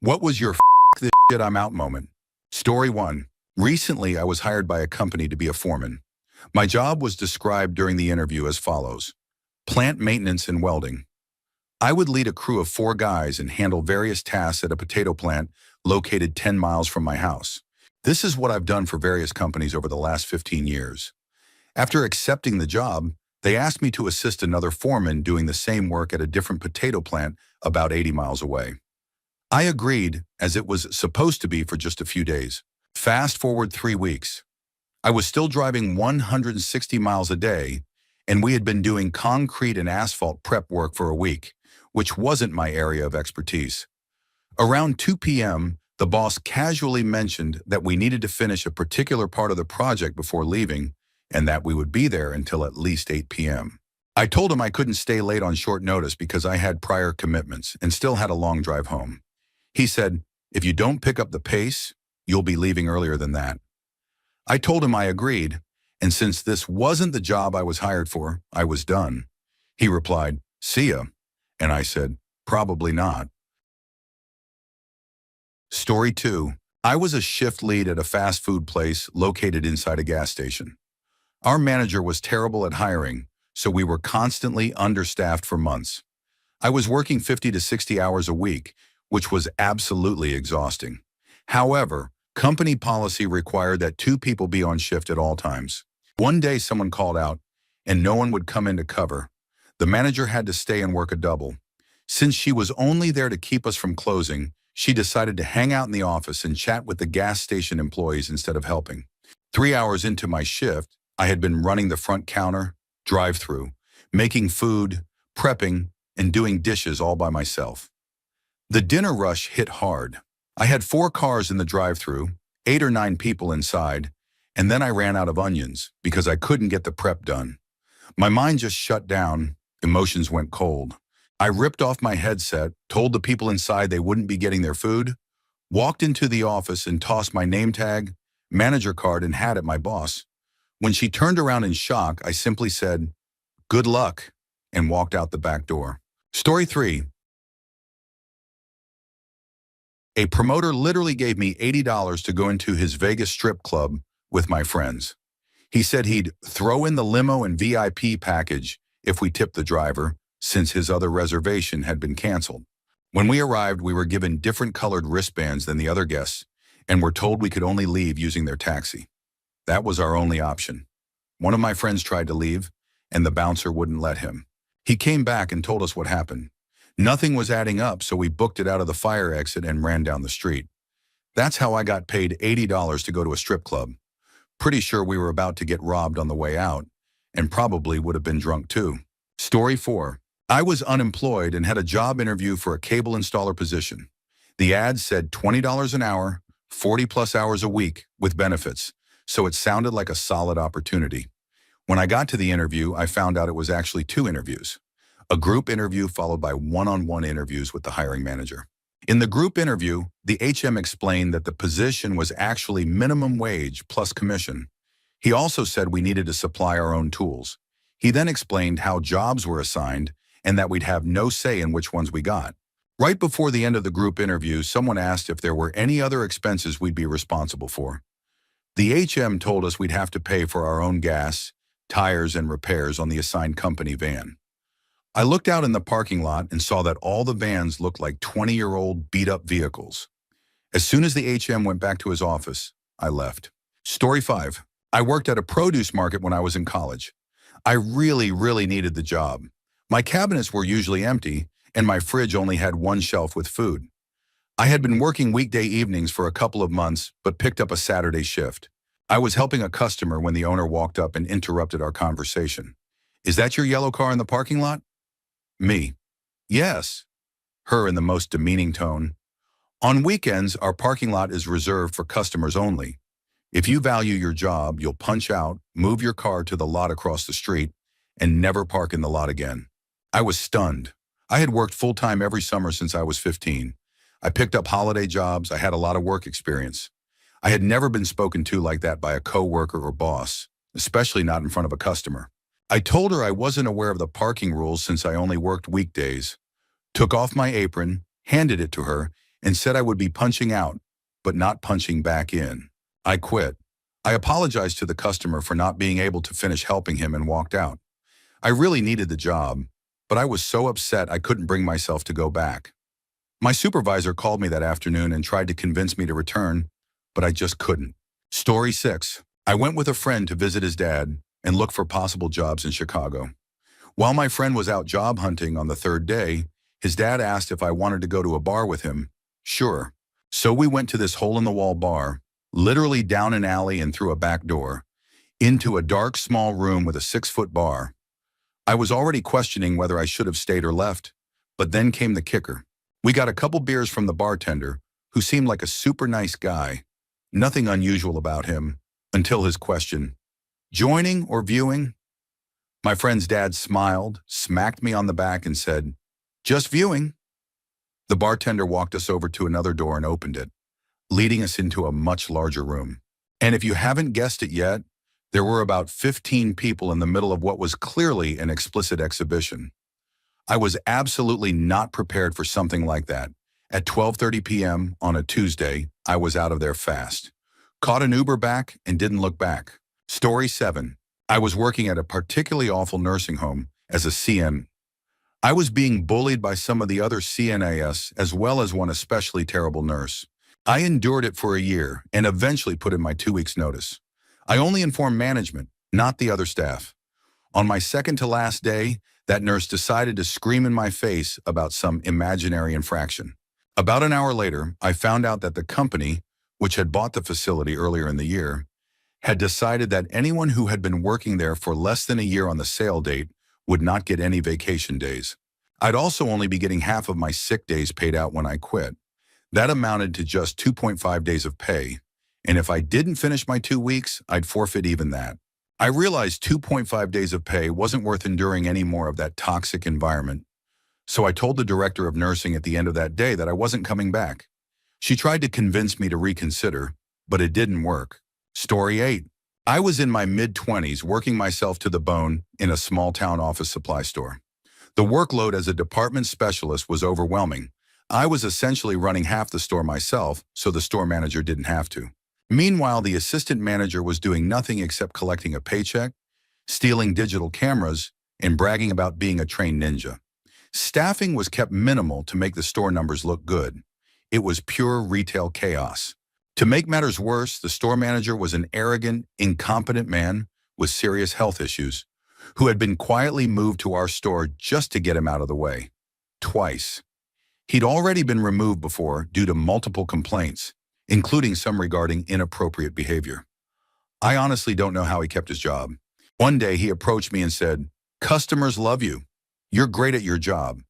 What was your this shit I'm out moment? Story 1. Recently, I was hired by a company to be a foreman. My job was described during the interview as follows: plant maintenance and welding. I would lead a crew of 4 guys and handle various tasks at a potato plant located 10 miles from my house. This is what I've done for various companies over the last 15 years. After accepting the job, they asked me to assist another foreman doing the same work at a different potato plant about 80 miles away. I agreed, as it was supposed to be for just a few days. Fast forward 3 weeks. I was still driving 160 miles a day, and we had been doing concrete and asphalt prep work for a week, which wasn't my area of expertise. Around 2 p.m., the boss casually mentioned that we needed to finish a particular part of the project before leaving, and that we would be there until at least 8 p.m. I told him I couldn't stay late on short notice because I had prior commitments and still had a long drive home. He said, "If you don't pick up the pace, you'll be leaving earlier than that." I told him I agreed, and since this wasn't the job I was hired for, I was done. He replied, "See ya," and I said, "Probably not." Story 2. I was a shift lead at a fast food place located inside a gas station. Our manager was terrible at hiring, so we were constantly understaffed for months. I was working 50 to 60 hours a week, which was absolutely exhausting. However, company policy required that 2 people be on shift at all times. One day someone called out, and no one would come in to cover. The manager had to stay and work a double. Since she was only there to keep us from closing, she decided to hang out in the office and chat with the gas station employees instead of helping. 3 hours into my shift, I had been running the front counter, drive-through, making food, prepping, and doing dishes all by myself. The dinner rush hit hard. I had 4 cars in the drive-through, 8 or 9 people inside, and then I ran out of onions because I couldn't get the prep done. My mind just shut down, emotions went cold. I ripped off my headset, told the people inside they wouldn't be getting their food, walked into the office and tossed my name tag, manager card, and hat at my boss. When she turned around in shock, I simply said, "Good luck," and walked out the back door. Story 3. A promoter literally gave me $80 to go into his Vegas strip club with my friends. He said he'd throw in the limo and VIP package if we tipped the driver, since his other reservation had been canceled. When we arrived, we were given different colored wristbands than the other guests, and were told we could only leave using their taxi. That was our only option. One of my friends tried to leave, and the bouncer wouldn't let him. He came back and told us what happened. Nothing was adding up, so we booked it out of the fire exit and ran down the street. That's how I got paid $80 to go to a strip club. Pretty sure we were about to get robbed on the way out, and probably would have been drunk too. Story 4. I was unemployed and had a job interview for a cable installer position. The ad said $20 an hour, 40 plus hours a week, with benefits, so it sounded like a solid opportunity. When I got to the interview, I found out it was actually 2 interviews. A group interview followed by one-on-one interviews with the hiring manager. In the group interview, the HM explained that the position was actually minimum wage plus commission. He also said we needed to supply our own tools. He then explained how jobs were assigned and that we'd have no say in which ones we got. Right before the end of the group interview, someone asked if there were any other expenses we'd be responsible for. The HM told us we'd have to pay for our own gas, tires, and repairs on the assigned company van. I looked out in the parking lot and saw that all the vans looked like 20-year-old beat-up vehicles. As soon as the HM went back to his office, I left. Story 5. I worked at a produce market when I was in college. I really needed the job. My cabinets were usually empty, and my fridge only had 1 shelf with food. I had been working weekday evenings for a couple of months, but picked up a Saturday shift. I was helping a customer when the owner walked up and interrupted our conversation. "Is that your yellow car in the parking lot?" Me. "Yes." Her in the most demeaning tone. "On weekends, our parking lot is reserved for customers only. If you value your job, you'll punch out, move your car to the lot across the street, and never park in the lot again." I was stunned. I had worked full-time every summer since I was 15. I picked up holiday jobs. I had a lot of work experience. I had never been spoken to like that by a coworker or boss, especially not in front of a customer. I told her I wasn't aware of the parking rules since I only worked weekdays, took off my apron, handed it to her, and said I would be punching out, but not punching back in. I quit. I apologized to the customer for not being able to finish helping him and walked out. I really needed the job, but I was so upset I couldn't bring myself to go back. My supervisor called me that afternoon and tried to convince me to return, but I just couldn't. Story 6. I went with a friend to visit his dad and look for possible jobs in Chicago. While my friend was out job hunting on the third day, his dad asked if I wanted to go to a bar with him. Sure. So we went to this hole-in-the-wall bar, literally down an alley and through a back door, into a dark small room with a 6-foot bar. I was already questioning whether I should have stayed or left, but then came the kicker. We got a couple beers from the bartender, who seemed like a super nice guy. Nothing unusual about him, until his question, "Joining or viewing?" My friend's dad smiled, smacked me on the back and said, "Just viewing." The bartender walked us over to another door and opened it, leading us into a much larger room. And if you haven't guessed it yet, there were about 15 people in the middle of what was clearly an explicit exhibition. I was absolutely not prepared for something like that. At 12:30 p.m. on a Tuesday, I was out of there fast. Caught an Uber back and didn't look back. Story 7. I was working at a particularly awful nursing home as a CN. I was being bullied by some of the other CNAs as well as one especially terrible nurse. I endured it for a year and eventually put in my 2 weeks notice. I only informed management, not the other staff. On my second to last day, that nurse decided to scream in my face about some imaginary infraction. About an hour later, I found out that the company, which had bought the facility earlier in the year, had decided that anyone who had been working there for less than a year on the sale date would not get any vacation days. I'd also only be getting half of my sick days paid out when I quit. That amounted to just 2.5 days of pay, and if I didn't finish my 2 weeks, I'd forfeit even that. I realized 2.5 days of pay wasn't worth enduring any more of that toxic environment, so I told the director of nursing at the end of that day that I wasn't coming back. She tried to convince me to reconsider, but it didn't work. Story 8. I was in my mid-20s working myself to the bone in a small-town office supply store. The workload as a department specialist was overwhelming. I was essentially running half the store myself, so the store manager didn't have to. Meanwhile, the assistant manager was doing nothing except collecting a paycheck, stealing digital cameras, and bragging about being a trained ninja. Staffing was kept minimal to make the store numbers look good. It was pure retail chaos. To make matters worse, the store manager was an arrogant, incompetent man with serious health issues who had been quietly moved to our store just to get him out of the way. Twice. He'd already been removed before due to multiple complaints, including some regarding inappropriate behavior. I honestly don't know how he kept his job. One day he approached me and said, "Customers love you. You're great at your job.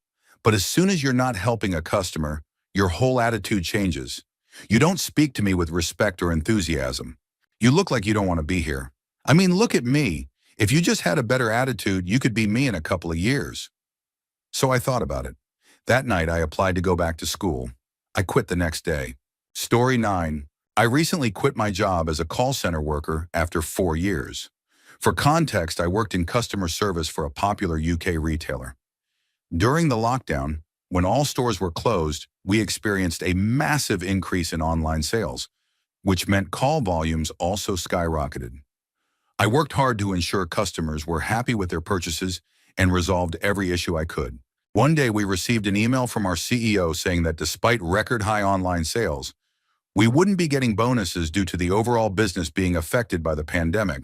But as soon as you're not helping a customer, your whole attitude changes. You don't speak to me with respect or enthusiasm. You look like you don't want to be here. I mean, look at me. If you just had a better attitude, you could be me in a couple of years." So I thought about it. That night, I applied to go back to school. I quit the next day. Story 9. I recently quit my job as a call center worker after 4 years. For context, I worked in customer service for a popular UK retailer. During the lockdown, when all stores were closed, we experienced a massive increase in online sales, which meant call volumes also skyrocketed. I worked hard to ensure customers were happy with their purchases and resolved every issue I could. One day we received an email from our CEO saying that despite record-high online sales, we wouldn't be getting bonuses due to the overall business being affected by the pandemic.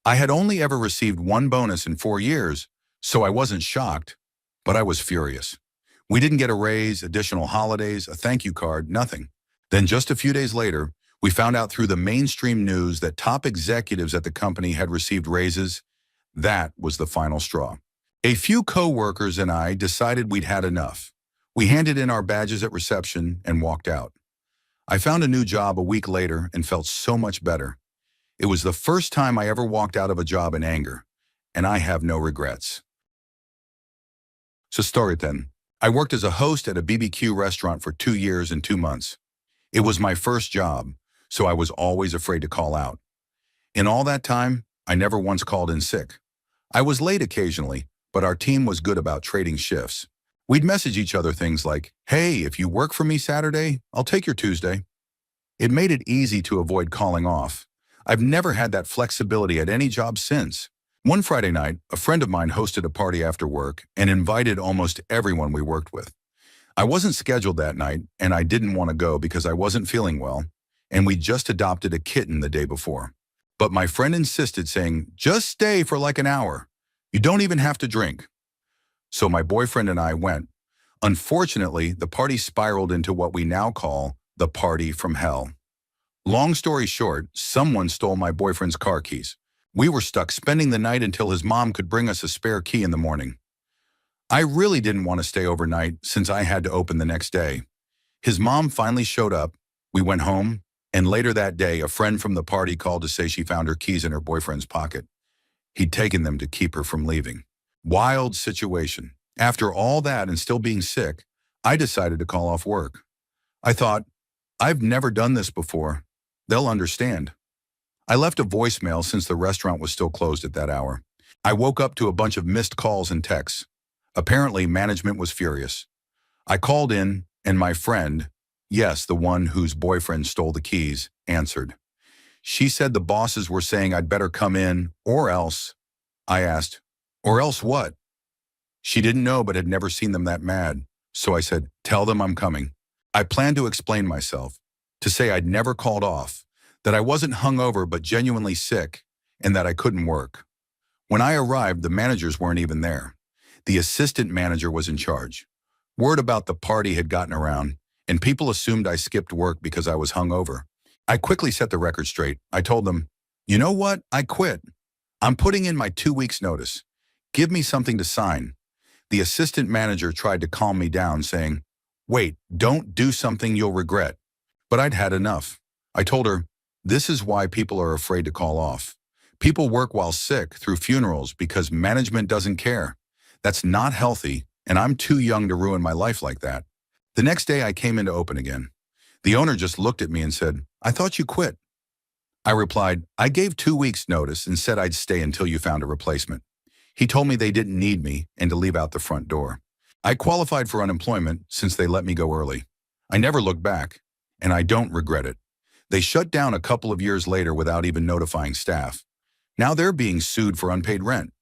I had only ever received one bonus in 4 years, so I wasn't shocked, but I was furious. We didn't get a raise, additional holidays, a thank you card, nothing. Then just a few days later, we found out through the mainstream news that top executives at the company had received raises. That was the final straw. A few co-workers and I decided we'd had enough. We handed in our badges at reception and walked out. I found a new job a week later and felt so much better. It was the first time I ever walked out of a job in anger, and I have no regrets. So story 10. I worked as a host at a BBQ restaurant for 2 years and 2 months. It was my first job, so I was always afraid to call out. In all that time, I never once called in sick. I was late occasionally, but our team was good about trading shifts. We'd message each other things like, "Hey, if you work for me Saturday, I'll take your Tuesday." It made it easy to avoid calling off. I've never had that flexibility at any job since. One Friday night, a friend of mine hosted a party after work and invited almost everyone we worked with. I wasn't scheduled that night, and I didn't want to go because I wasn't feeling well, and we just adopted a kitten the day before. But my friend insisted, saying, "Just stay for like an hour. You don't even have to drink." So my boyfriend and I went. Unfortunately, the party spiraled into what we now call the party from hell. Long story short, someone stole my boyfriend's car keys. We were stuck spending the night until his mom could bring us a spare key in the morning. I really didn't want to stay overnight since I had to open the next day. His mom finally showed up, we went home, and later that day, a friend from the party called to say she found her keys in her boyfriend's pocket. He'd taken them to keep her from leaving. Wild situation. After all that and still being sick, I decided to call off work. I thought, I've never done this before. They'll understand. I left a voicemail since the restaurant was still closed at that hour. I woke up to a bunch of missed calls and texts. Apparently, management was furious. I called in, and my friend, yes, the one whose boyfriend stole the keys, answered. She said the bosses were saying I'd better come in, or else. I asked, or else what? She didn't know but had never seen them that mad, so I said, tell them I'm coming. I planned to explain myself, to say I'd never called off, that I wasn't hungover but genuinely sick, and that I couldn't work. When I arrived, the managers weren't even there. The assistant manager was in charge. Word about the party had gotten around, and people assumed I skipped work because I was hungover. I quickly set the record straight. I told them, you know what? I quit. I'm putting in my 2 weeks' notice. Give me something to sign. The assistant manager tried to calm me down, saying, wait, don't do something you'll regret. But I'd had enough. I told her, this is why people are afraid to call off. People work while sick through funerals because management doesn't care. That's not healthy, and I'm too young to ruin my life like that. The next day I came in to open again. The owner just looked at me and said, I thought you quit. I replied, I gave 2 weeks notice and said I'd stay until you found a replacement. He told me they didn't need me and to leave out the front door. I qualified for unemployment since they let me go early. I never looked back, and I don't regret it. They shut down a couple of years later without even notifying staff. Now they're being sued for unpaid rent.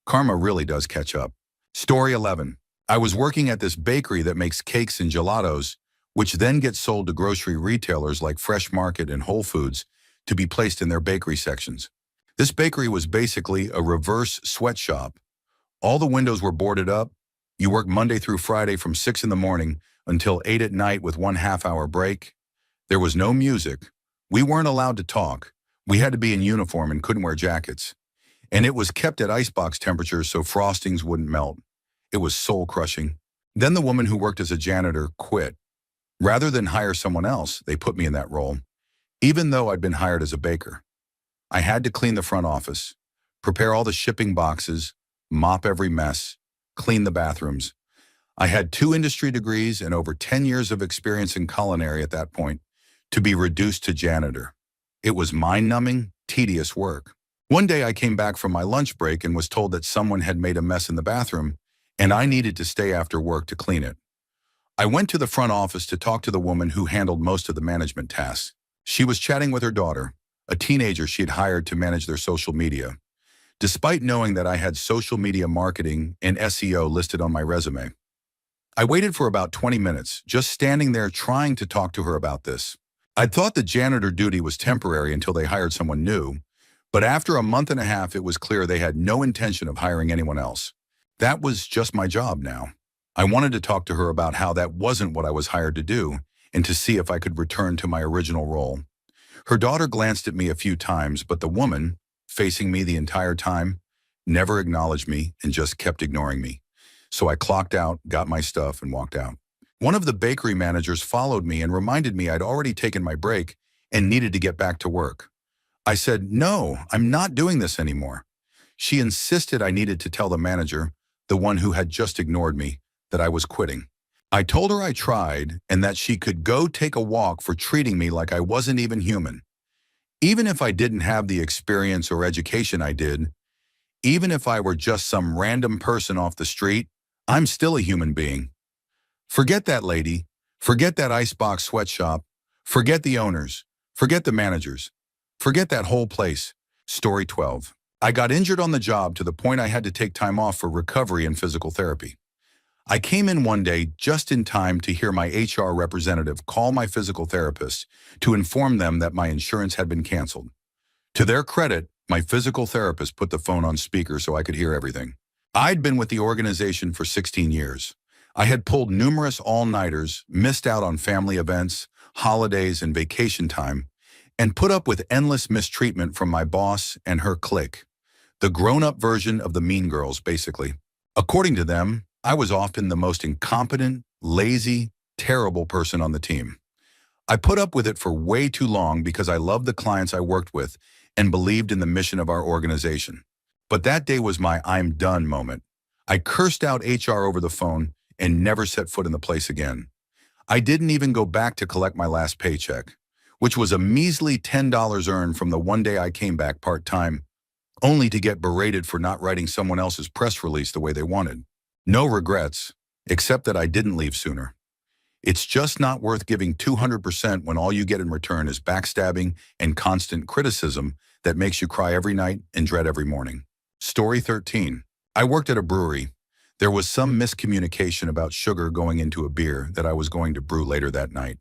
Karma really does catch up. Story 11. I was working at this bakery that makes cakes and gelatos, which then get sold to grocery retailers like Fresh Market and Whole Foods to be placed in their bakery sections. This bakery was basically a reverse sweatshop. All the windows were boarded up. You worked Monday through Friday from 6 in the morning until 8 at night with 1 half-hour break. There was no music. We weren't allowed to talk. We had to be in uniform and couldn't wear jackets. And it was kept at icebox temperatures so frostings wouldn't melt. It was soul-crushing. Then the woman who worked as a janitor quit. Rather than hire someone else, they put me in that role, even though I'd been hired as a baker. I had to clean the front office, prepare all the shipping boxes, mop every mess, clean the bathrooms. I had 2 industry degrees and over 10 years of experience in culinary at that point to be reduced to janitor. It was mind-numbing, tedious work. One day I came back from my lunch break and was told that someone had made a mess in the bathroom and I needed to stay after work to clean it. I went to the front office to talk to the woman who handled most of the management tasks. She was chatting with her daughter, a teenager she had hired to manage their social media, despite knowing that I had social media marketing and SEO listed on my resume. I waited for about 20 minutes, just standing there trying to talk to her about this. I'd thought the janitor duty was temporary until they hired someone new, but after a month and a half, it was clear they had no intention of hiring anyone else. That was just my job now. I wanted to talk to her about how that wasn't what I was hired to do and to see if I could return to my original role. Her daughter glanced at me a few times, but the woman, facing me the entire time, never acknowledged me and just kept ignoring me. So I clocked out, got my stuff, and walked out. One of the bakery managers followed me and reminded me I'd already taken my break and needed to get back to work. I said, no, I'm not doing this anymore. She insisted I needed to tell the manager, the one who had just ignored me, that I was quitting. I told her I tried and that she could go take a walk for treating me like I wasn't even human. Even if I didn't have the experience or education I did, even if I were just some random person off the street, I'm still a human being. Forget that lady. Forget that icebox sweatshop. Forget the owners. Forget the managers. Forget that whole place. Story 12. I got injured on the job to the point I had to take time off for recovery and physical therapy. I came in one day just in time to hear my HR representative call my physical therapist to inform them that my insurance had been canceled. To their credit, my physical therapist put the phone on speaker so I could hear everything. I'd been with the organization for 16 years. I had pulled numerous all-nighters, missed out on family events, holidays, and vacation time, and put up with endless mistreatment from my boss and her clique. The grown-up version of the mean girls, basically. According to them, I was often the most incompetent, lazy, terrible person on the team. I put up with it for way too long because I loved the clients I worked with and believed in the mission of our organization. But that day was my I'm done moment. I cursed out HR over the phone and never set foot in the place again. I didn't even go back to collect my last paycheck, which was a measly $10 earned from the one day I came back part-time, only to get berated for not writing someone else's press release the way they wanted. No regrets, except that I didn't leave sooner. It's just not worth giving 200% when all you get in return is backstabbing and constant criticism that makes you cry every night and dread every morning. Story 13. I worked at a brewery. There was some miscommunication about sugar going into a beer that I was going to brew later that night.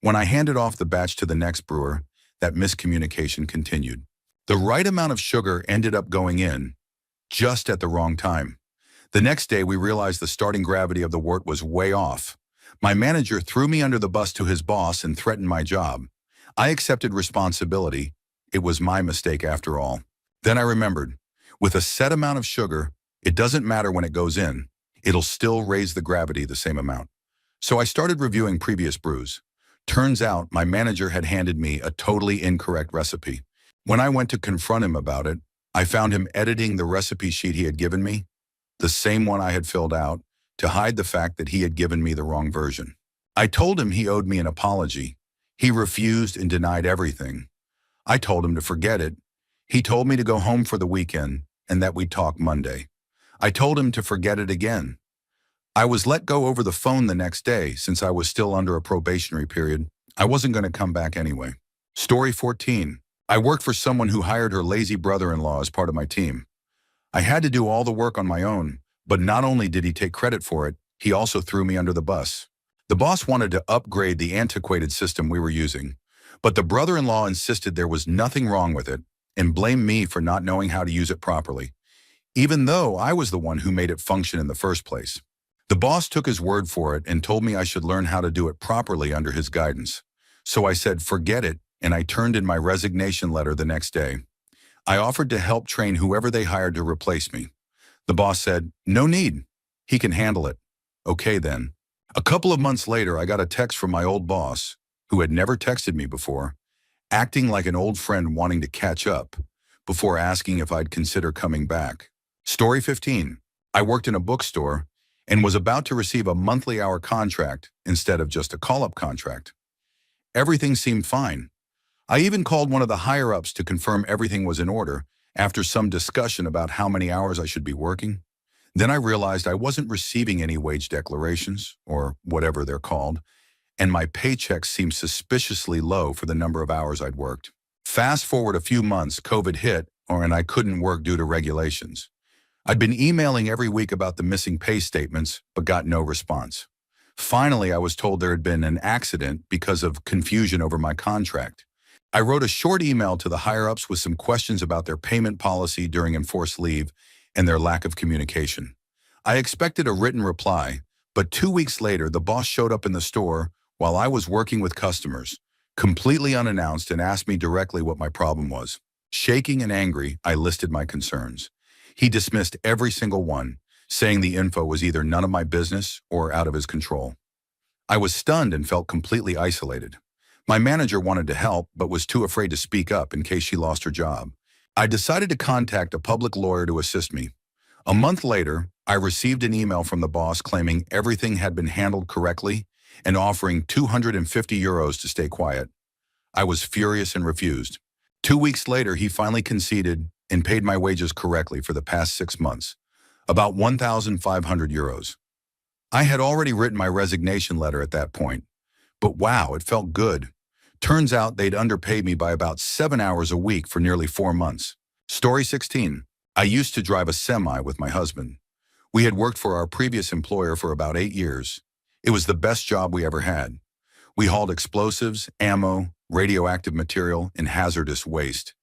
When I handed off the batch to the next brewer, that miscommunication continued. The right amount of sugar ended up going in, just at the wrong time. The next day, we realized the starting gravity of the wort was way off. My manager threw me under the bus to his boss and threatened my job. I accepted responsibility. It was my mistake after all. Then I remembered, with a set amount of sugar, it doesn't matter when it goes in. It'll still raise the gravity the same amount. So I started reviewing previous brews. Turns out my manager had handed me a totally incorrect recipe. When I went to confront him about it, I found him editing the recipe sheet he had given me, the same one I had filled out, to hide the fact that he had given me the wrong version. I told him he owed me an apology. He refused and denied everything. I told him to forget it. He told me to go home for the weekend and that we'd talk Monday. I told him to forget it again. I was let go over the phone the next day since I was still under a probationary period. I wasn't going to come back anyway. Story 14. I worked for someone who hired her lazy brother-in-law as part of my team. I had to do all the work on my own, but not only did he take credit for it, he also threw me under the bus. The boss wanted to upgrade the antiquated system we were using, but the brother-in-law insisted there was nothing wrong with it and blamed me for not knowing how to use it properly, even though I was the one who made it function in the first place. The boss took his word for it and told me I should learn how to do it properly under his guidance. So I said, forget it, and I turned in my resignation letter the next day. I offered to help train whoever they hired to replace me. The boss said, no need. He can handle it. Okay then. A couple of months later, I got a text from my old boss, who had never texted me before, acting like an old friend wanting to catch up, before asking if I'd consider coming back. Story 15. I worked in a bookstore and was about to receive a monthly hour contract instead of just a call-up contract. Everything seemed fine. I even called one of the higher-ups to confirm everything was in order after some discussion about how many hours I should be working. Then I realized I wasn't receiving any wage declarations, or whatever they're called, and my paychecks seemed suspiciously low for the number of hours I'd worked. Fast forward a few months, COVID hit, and I couldn't work due to regulations. I'd been emailing every week about the missing pay statements, but got no response. Finally, I was told there had been an accident because of confusion over my contract. I wrote a short email to the higher-ups with some questions about their payment policy during enforced leave and their lack of communication. I expected a written reply, but 2 weeks later, the boss showed up in the store while I was working with customers, completely unannounced, and asked me directly what my problem was. Shaking and angry, I listed my concerns. He dismissed every single one, saying the info was either none of my business or out of his control. I was stunned and felt completely isolated. My manager wanted to help, but was too afraid to speak up in case she lost her job. I decided to contact a public lawyer to assist me. A month later, I received an email from the boss claiming everything had been handled correctly and offering €250 to stay quiet. I was furious and refused. 2 weeks later, he finally conceded and paid my wages correctly for the past 6 months. About 1,500 euros. I had already written my resignation letter at that point. But wow, it felt good. Turns out they'd underpaid me by about 7 hours a week for nearly 4 months. Story 16. I used to drive a semi with my husband. We had worked for our previous employer for about 8 years. It was the best job we ever had. We hauled explosives, ammo, radioactive material, and hazardous waste.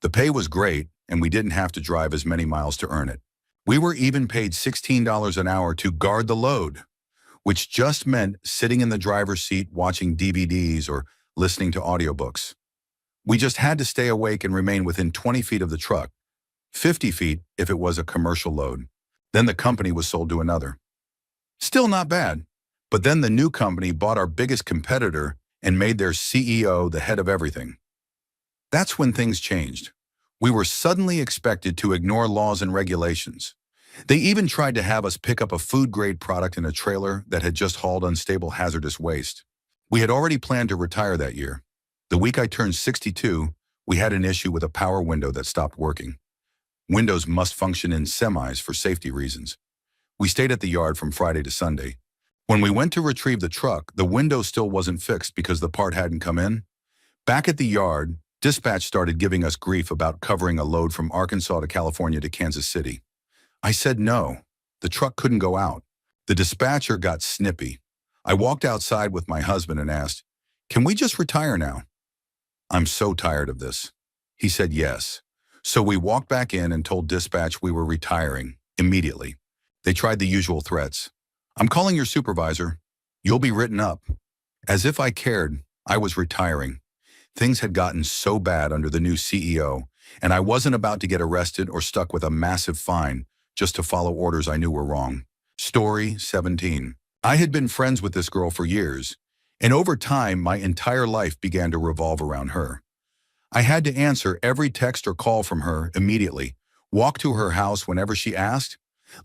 The pay was great, and we didn't have to drive as many miles to earn it. We were even paid $16 an hour to guard the load, which just meant sitting in the driver's seat watching DVDs or listening to audiobooks. We just had to stay awake and remain within 20 feet of the truck, 50 feet if it was a commercial load. Then the company was sold to another. Still not bad, but then the new company bought our biggest competitor and made their CEO the head of everything. That's when things changed. We were suddenly expected to ignore laws and regulations. They even tried to have us pick up a food-grade product in a trailer that had just hauled unstable hazardous waste. We had already planned to retire that year. The week I turned 62, we had an issue with a power window that stopped working. Windows must function in semis for safety reasons. We stayed at the yard from Friday to Sunday. When we went to retrieve the truck, the window still wasn't fixed because the part hadn't come in. Back at the yard, dispatch started giving us grief about covering a load from Arkansas to California to Kansas City. I said no. The truck couldn't go out. The dispatcher got snippy. I walked outside with my husband and asked, "Can we just retire now?" "I'm so tired of this." He said yes. So we walked back in and told dispatch we were retiring immediately. They tried the usual threats. "I'm calling your supervisor. You'll be written up." As if I cared, I was retiring. Things had gotten so bad under the new CEO, and I wasn't about to get arrested or stuck with a massive fine just to follow orders I knew were wrong. Story 17. I had been friends with this girl for years, and over time my entire life began to revolve around her. I had to answer every text or call from her immediately, walk to her house whenever she asked,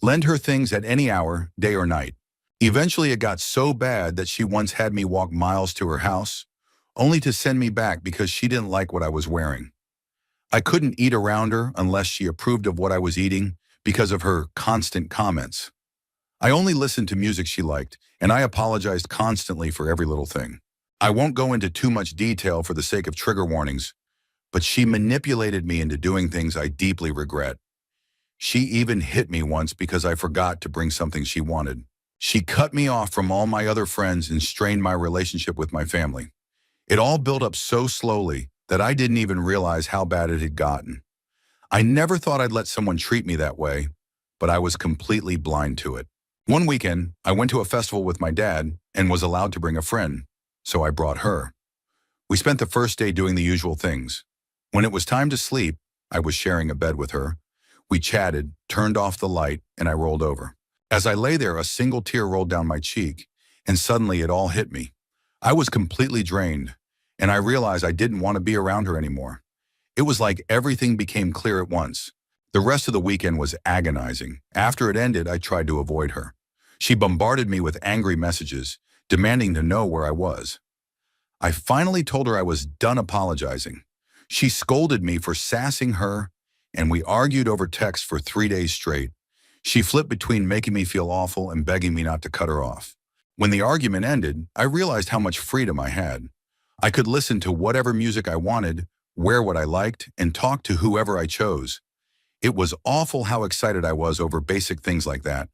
lend her things at any hour, day or night. Eventually it got so bad that she once had me walk miles to her house, only to send me back because she didn't like what I was wearing. I couldn't eat around her unless she approved of what I was eating because of her constant comments. I only listened to music she liked, and I apologized constantly for every little thing. I won't go into too much detail for the sake of trigger warnings, but she manipulated me into doing things I deeply regret. She even hit me once because I forgot to bring something she wanted. She cut me off from all my other friends and strained my relationship with my family. It all built up so slowly that I didn't even realize how bad it had gotten. I never thought I'd let someone treat me that way, but I was completely blind to it. One weekend, I went to a festival with my dad and was allowed to bring a friend, so I brought her. We spent the first day doing the usual things. When it was time to sleep, I was sharing a bed with her. We chatted, turned off the light, and I rolled over. As I lay there, a single tear rolled down my cheek, and suddenly it all hit me. I was completely drained, and I realized I didn't want to be around her anymore. It was like everything became clear at once. The rest of the weekend was agonizing. After it ended, I tried to avoid her. She bombarded me with angry messages, demanding to know where I was. I finally told her I was done apologizing. She scolded me for sassing her, and we argued over text for 3 days straight. She flipped between making me feel awful and begging me not to cut her off. When the argument ended, I realized how much freedom I had. I could listen to whatever music I wanted, wear what I liked, and talk to whoever I chose. It was awful how excited I was over basic things like that.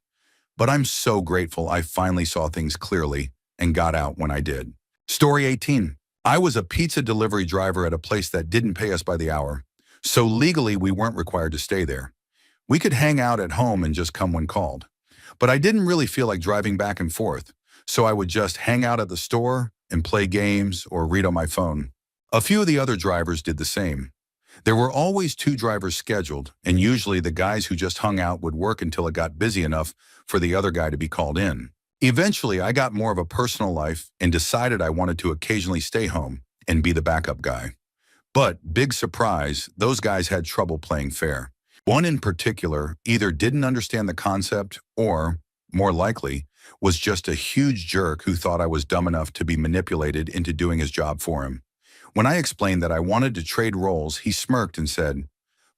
But I'm so grateful I finally saw things clearly and got out when I did. Story 18. I was a pizza delivery driver at a place that didn't pay us by the hour, so legally we weren't required to stay there. We could hang out at home and just come when called. But I didn't really feel like driving back and forth, so I would just hang out at the store and play games or read on my phone. A few of the other drivers did the same. There were always 2 drivers scheduled, and usually the guys who just hung out would work until it got busy enough for the other guy to be called in. Eventually, I got more of a personal life and decided I wanted to occasionally stay home and be the backup guy. But, big surprise, those guys had trouble playing fair. One in particular either didn't understand the concept or, more likely, was just a huge jerk who thought I was dumb enough to be manipulated into doing his job for him. When I explained that I wanted to trade roles, he smirked and said,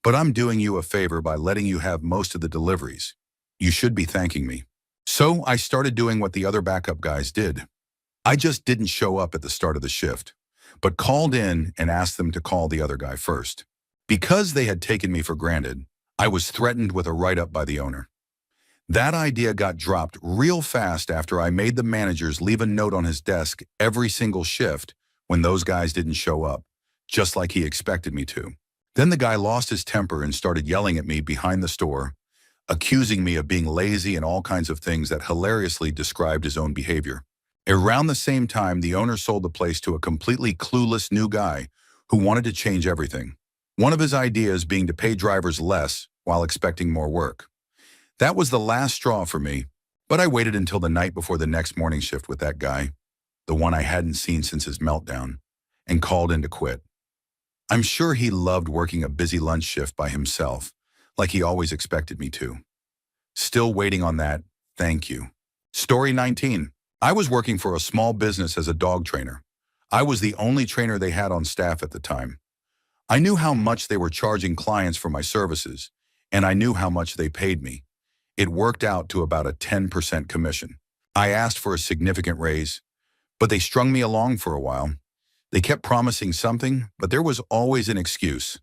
"But I'm doing you a favor by letting you have most of the deliveries. You should be thanking me. So I started doing what the other backup guys did. I just didn't show up at the start of the shift, but called in and asked them to call the other guy first. Because they had taken me for granted, I was threatened with a write-up by the owner. That idea got dropped real fast after I made the managers leave a note on his desk every single shift when those guys didn't show up, just like he expected me to. Then the guy lost his temper and started yelling at me behind the store, accusing me of being lazy and all kinds of things that hilariously described his own behavior. Around the same time, the owner sold the place to a completely clueless new guy who wanted to change everything. One of his ideas being to pay drivers less while expecting more work. That was the last straw for me, but I waited until the night before the next morning shift with that guy, the one I hadn't seen since his meltdown, and called in to quit. I'm sure he loved working a busy lunch shift by himself, like he always expected me to. Still waiting on that, thank you. Story 19. I was working for a small business as a dog trainer. I was the only trainer they had on staff at the time. I knew how much they were charging clients for my services, and I knew how much they paid me. It worked out to about a 10% commission. I asked for a significant raise, but they strung me along for a while. They kept promising something, but there was always an excuse.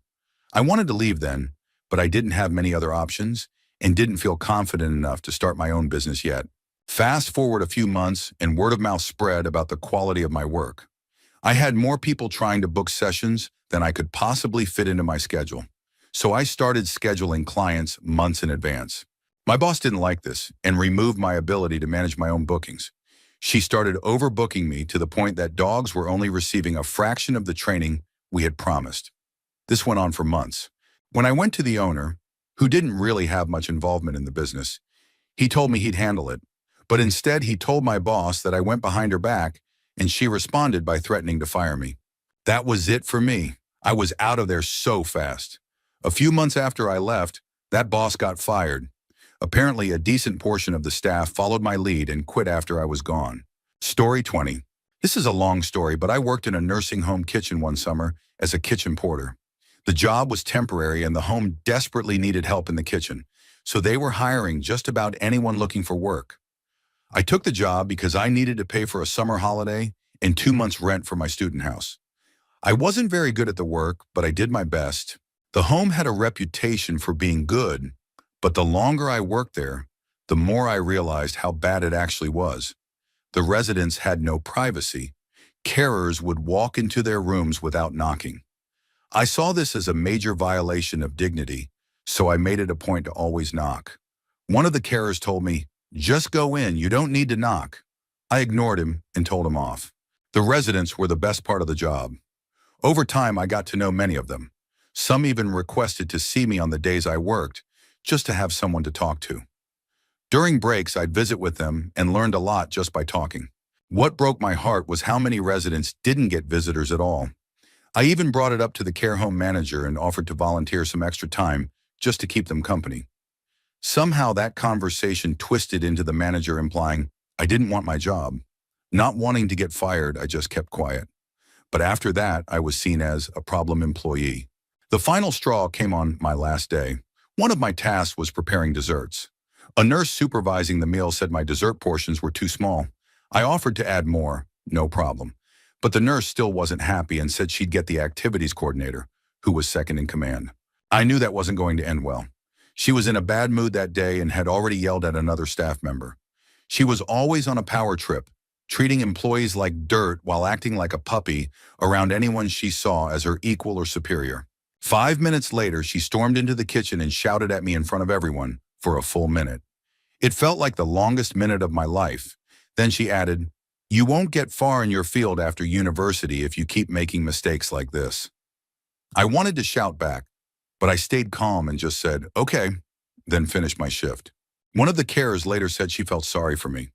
I wanted to leave then, but I didn't have many other options and didn't feel confident enough to start my own business yet. Fast forward a few months and word of mouth spread about the quality of my work. I had more people trying to book sessions than I could possibly fit into my schedule. So I started scheduling clients months in advance. My boss didn't like this and removed my ability to manage my own bookings. She started overbooking me to the point that dogs were only receiving a fraction of the training we had promised. This went on for months. When I went to the owner, who didn't really have much involvement in the business, he told me he'd handle it. But instead, he told my boss that I went behind her back, and she responded by threatening to fire me. That was it for me. I was out of there so fast. A few months after I left, that boss got fired. Apparently, a decent portion of the staff followed my lead and quit after I was gone. Story 20. This is a long story, but I worked in a nursing home kitchen one summer as a kitchen porter. The job was temporary and the home desperately needed help in the kitchen, so they were hiring just about anyone looking for work. I took the job because I needed to pay for a summer holiday and 2 months' rent for my student house. I wasn't very good at the work, but I did my best. The home had a reputation for being good, but the longer I worked there, the more I realized how bad it actually was. The residents had no privacy. Carers would walk into their rooms without knocking. I saw this as a major violation of dignity, so I made it a point to always knock. One of the carers told me, "Just go in, you don't need to knock." I ignored him and told him off. The residents were the best part of the job. Over time, I got to know many of them. Some even requested to see me on the days I worked, just to have someone to talk to. During breaks, I'd visit with them and learned a lot just by talking. What broke my heart was how many residents didn't get visitors at all. I even brought it up to the care home manager and offered to volunteer some extra time just to keep them company. Somehow that conversation twisted into the manager implying I didn't want my job. Not wanting to get fired, I just kept quiet. But after that, I was seen as a problem employee. The final straw came on my last day. One of my tasks was preparing desserts. A nurse supervising the meal said my dessert portions were too small. I offered to add more, no problem. But the nurse still wasn't happy and said she'd get the activities coordinator, who was second in command. I knew that wasn't going to end well. She was in a bad mood that day and had already yelled at another staff member. She was always on a power trip, treating employees like dirt while acting like a puppy around anyone she saw as her equal or superior. 5 minutes later, she stormed into the kitchen and shouted at me in front of everyone for a full minute. It felt like the longest minute of my life. Then she added, "You won't get far in your field after university if you keep making mistakes like this." I wanted to shout back, but I stayed calm and just said, "Okay," then finished my shift. One of the carers later said she felt sorry for me.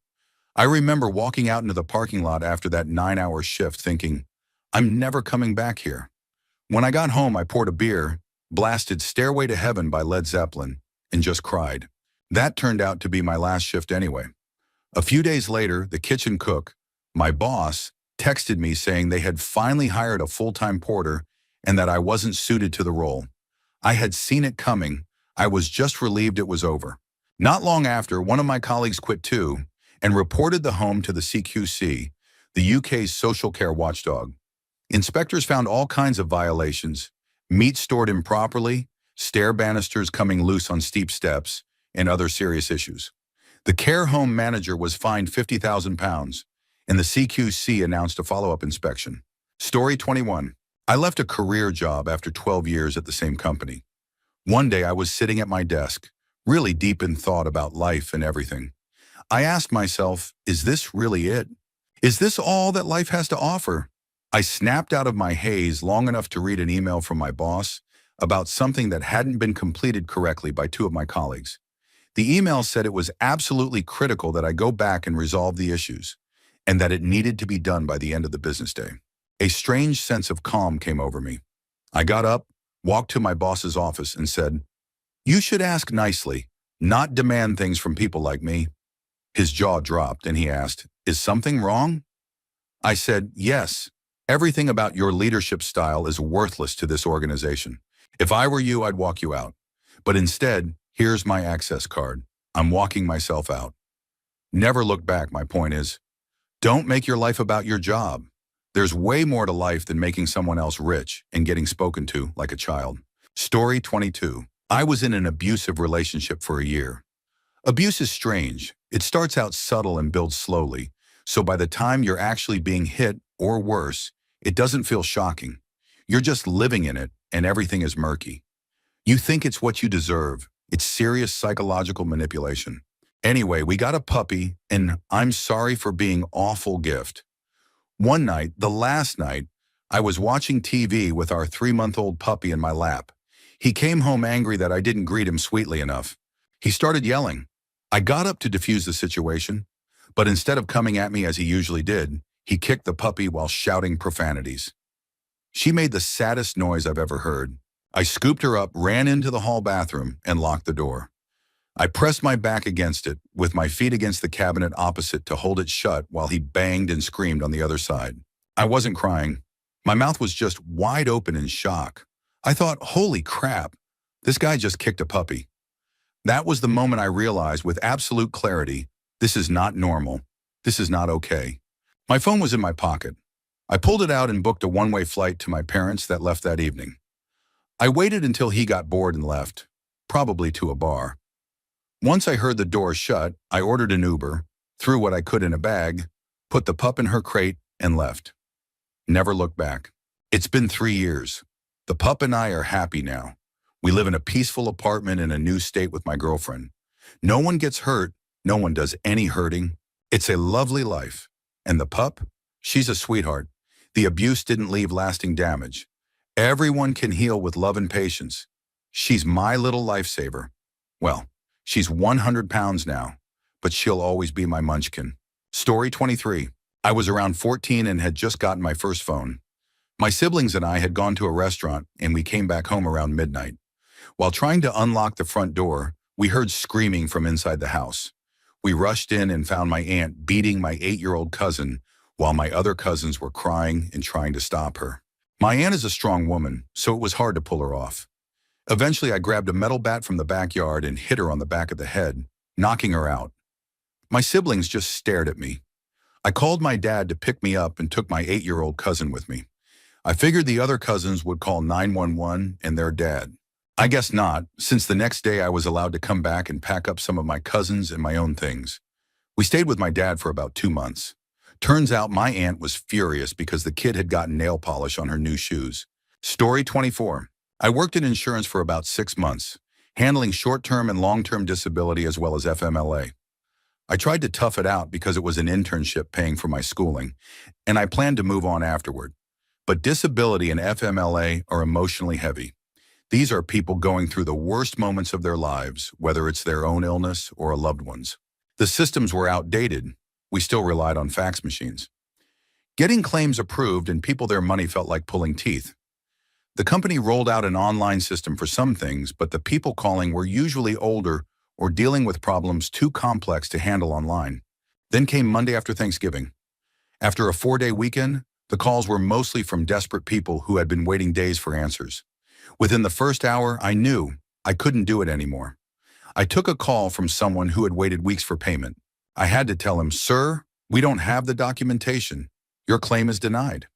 I remember walking out into the parking lot after that 9-hour shift thinking, I'm never coming back here. When I got home, I poured a beer, blasted Stairway to Heaven by Led Zeppelin, and just cried. That turned out to be my last shift anyway. A few days later, the kitchen cook, my boss, texted me saying they had finally hired a full-time porter and that I wasn't suited to the role. I had seen it coming. I was just relieved it was over. Not long after, one of my colleagues quit too and reported the home to the CQC, the UK's social care watchdog. Inspectors found all kinds of violations: meat stored improperly, stair banisters coming loose on steep steps, and other serious issues. The care home manager was fined £50,000, and the CQC announced a follow-up inspection. Story 21. I left a career job after 12 years at the same company. One day I was sitting at my desk, really deep in thought about life and everything. I asked myself, is this really it? Is this all that life has to offer? I snapped out of my haze long enough to read an email from my boss about something that hadn't been completed correctly by two of my colleagues. The email said it was absolutely critical that I go back and resolve the issues, and that it needed to be done by the end of the business day. A strange sense of calm came over me. I got up, walked to my boss's office, and said, "You should ask nicely, not demand things from people like me." His jaw dropped and he asked, "Is something wrong?" I said, "Yes. Everything about your leadership style is worthless to this organization. If I were you, I'd walk you out. But instead, here's my access card. I'm walking myself out." Never look back, my point is. Don't make your life about your job. There's way more to life than making someone else rich and getting spoken to like a child. Story 22. I was in an abusive relationship for a year. Abuse is strange. It starts out subtle and builds slowly, so by the time you're actually being hit, or worse, it doesn't feel shocking. You're just living in it, and everything is murky. You think it's what you deserve. It's serious psychological manipulation. Anyway, we got a puppy, and I'm sorry for being awful gift. One night, the last night, I was watching TV with our 3-month-old puppy in my lap. He came home angry that I didn't greet him sweetly enough. He started yelling. I got up to defuse the situation, but instead of coming at me as he usually did, he kicked the puppy while shouting profanities. She made the saddest noise I've ever heard. I scooped her up, ran into the hall bathroom, and locked the door. I pressed my back against it, with my feet against the cabinet opposite to hold it shut while he banged and screamed on the other side. I wasn't crying. My mouth was just wide open in shock. I thought, holy crap, this guy just kicked a puppy. That was the moment I realized with absolute clarity, this is not normal. This is not okay. My phone was in my pocket. I pulled it out and booked a one-way flight to my parents that left that evening. I waited until he got bored and left, probably to a bar. Once I heard the door shut, I ordered an Uber, threw what I could in a bag, put the pup in her crate, and left. Never looked back. It's been 3 years. The pup and I are happy now. We live in a peaceful apartment in a new state with my girlfriend. No one gets hurt. No one does any hurting. It's a lovely life. And the pup? She's a sweetheart. The abuse didn't leave lasting damage. Everyone can heal with love and patience. She's my little lifesaver. Well, she's 100 pounds now, but she'll always be my munchkin. Story 23. I was around 14 and had just gotten my first phone. My siblings and I had gone to a restaurant and we came back home around midnight. While trying to unlock the front door, we heard screaming from inside the house. We rushed in and found my aunt beating my 8-year-old cousin while my other cousins were crying and trying to stop her. My aunt is a strong woman, so it was hard to pull her off. Eventually, I grabbed a metal bat from the backyard and hit her on the back of the head, knocking her out. My siblings just stared at me. I called my dad to pick me up and took my 8-year-old cousin with me. I figured the other cousins would call 911 and their dad. I guess not, since the next day I was allowed to come back and pack up some of my cousins and my own things. We stayed with my dad for about 2 months. Turns out my aunt was furious because the kid had gotten nail polish on her new shoes. Story 24. I worked in insurance for about 6 months, handling short-term and long-term disability as well as FMLA. I tried to tough it out because it was an internship paying for my schooling, and I planned to move on afterward. But disability and FMLA are emotionally heavy. These are people going through the worst moments of their lives, whether it's their own illness or a loved one's. The systems were outdated. We still relied on fax machines. Getting claims approved and people their money felt like pulling teeth. The company rolled out an online system for some things, but the people calling were usually older or dealing with problems too complex to handle online. Then came Monday after Thanksgiving. After a 4-day weekend, the calls were mostly from desperate people who had been waiting days for answers. Within the first hour, I knew I couldn't do it anymore. I took a call from someone who had waited weeks for payment. I had to tell him, "Sir, we don't have the documentation. Your claim is denied."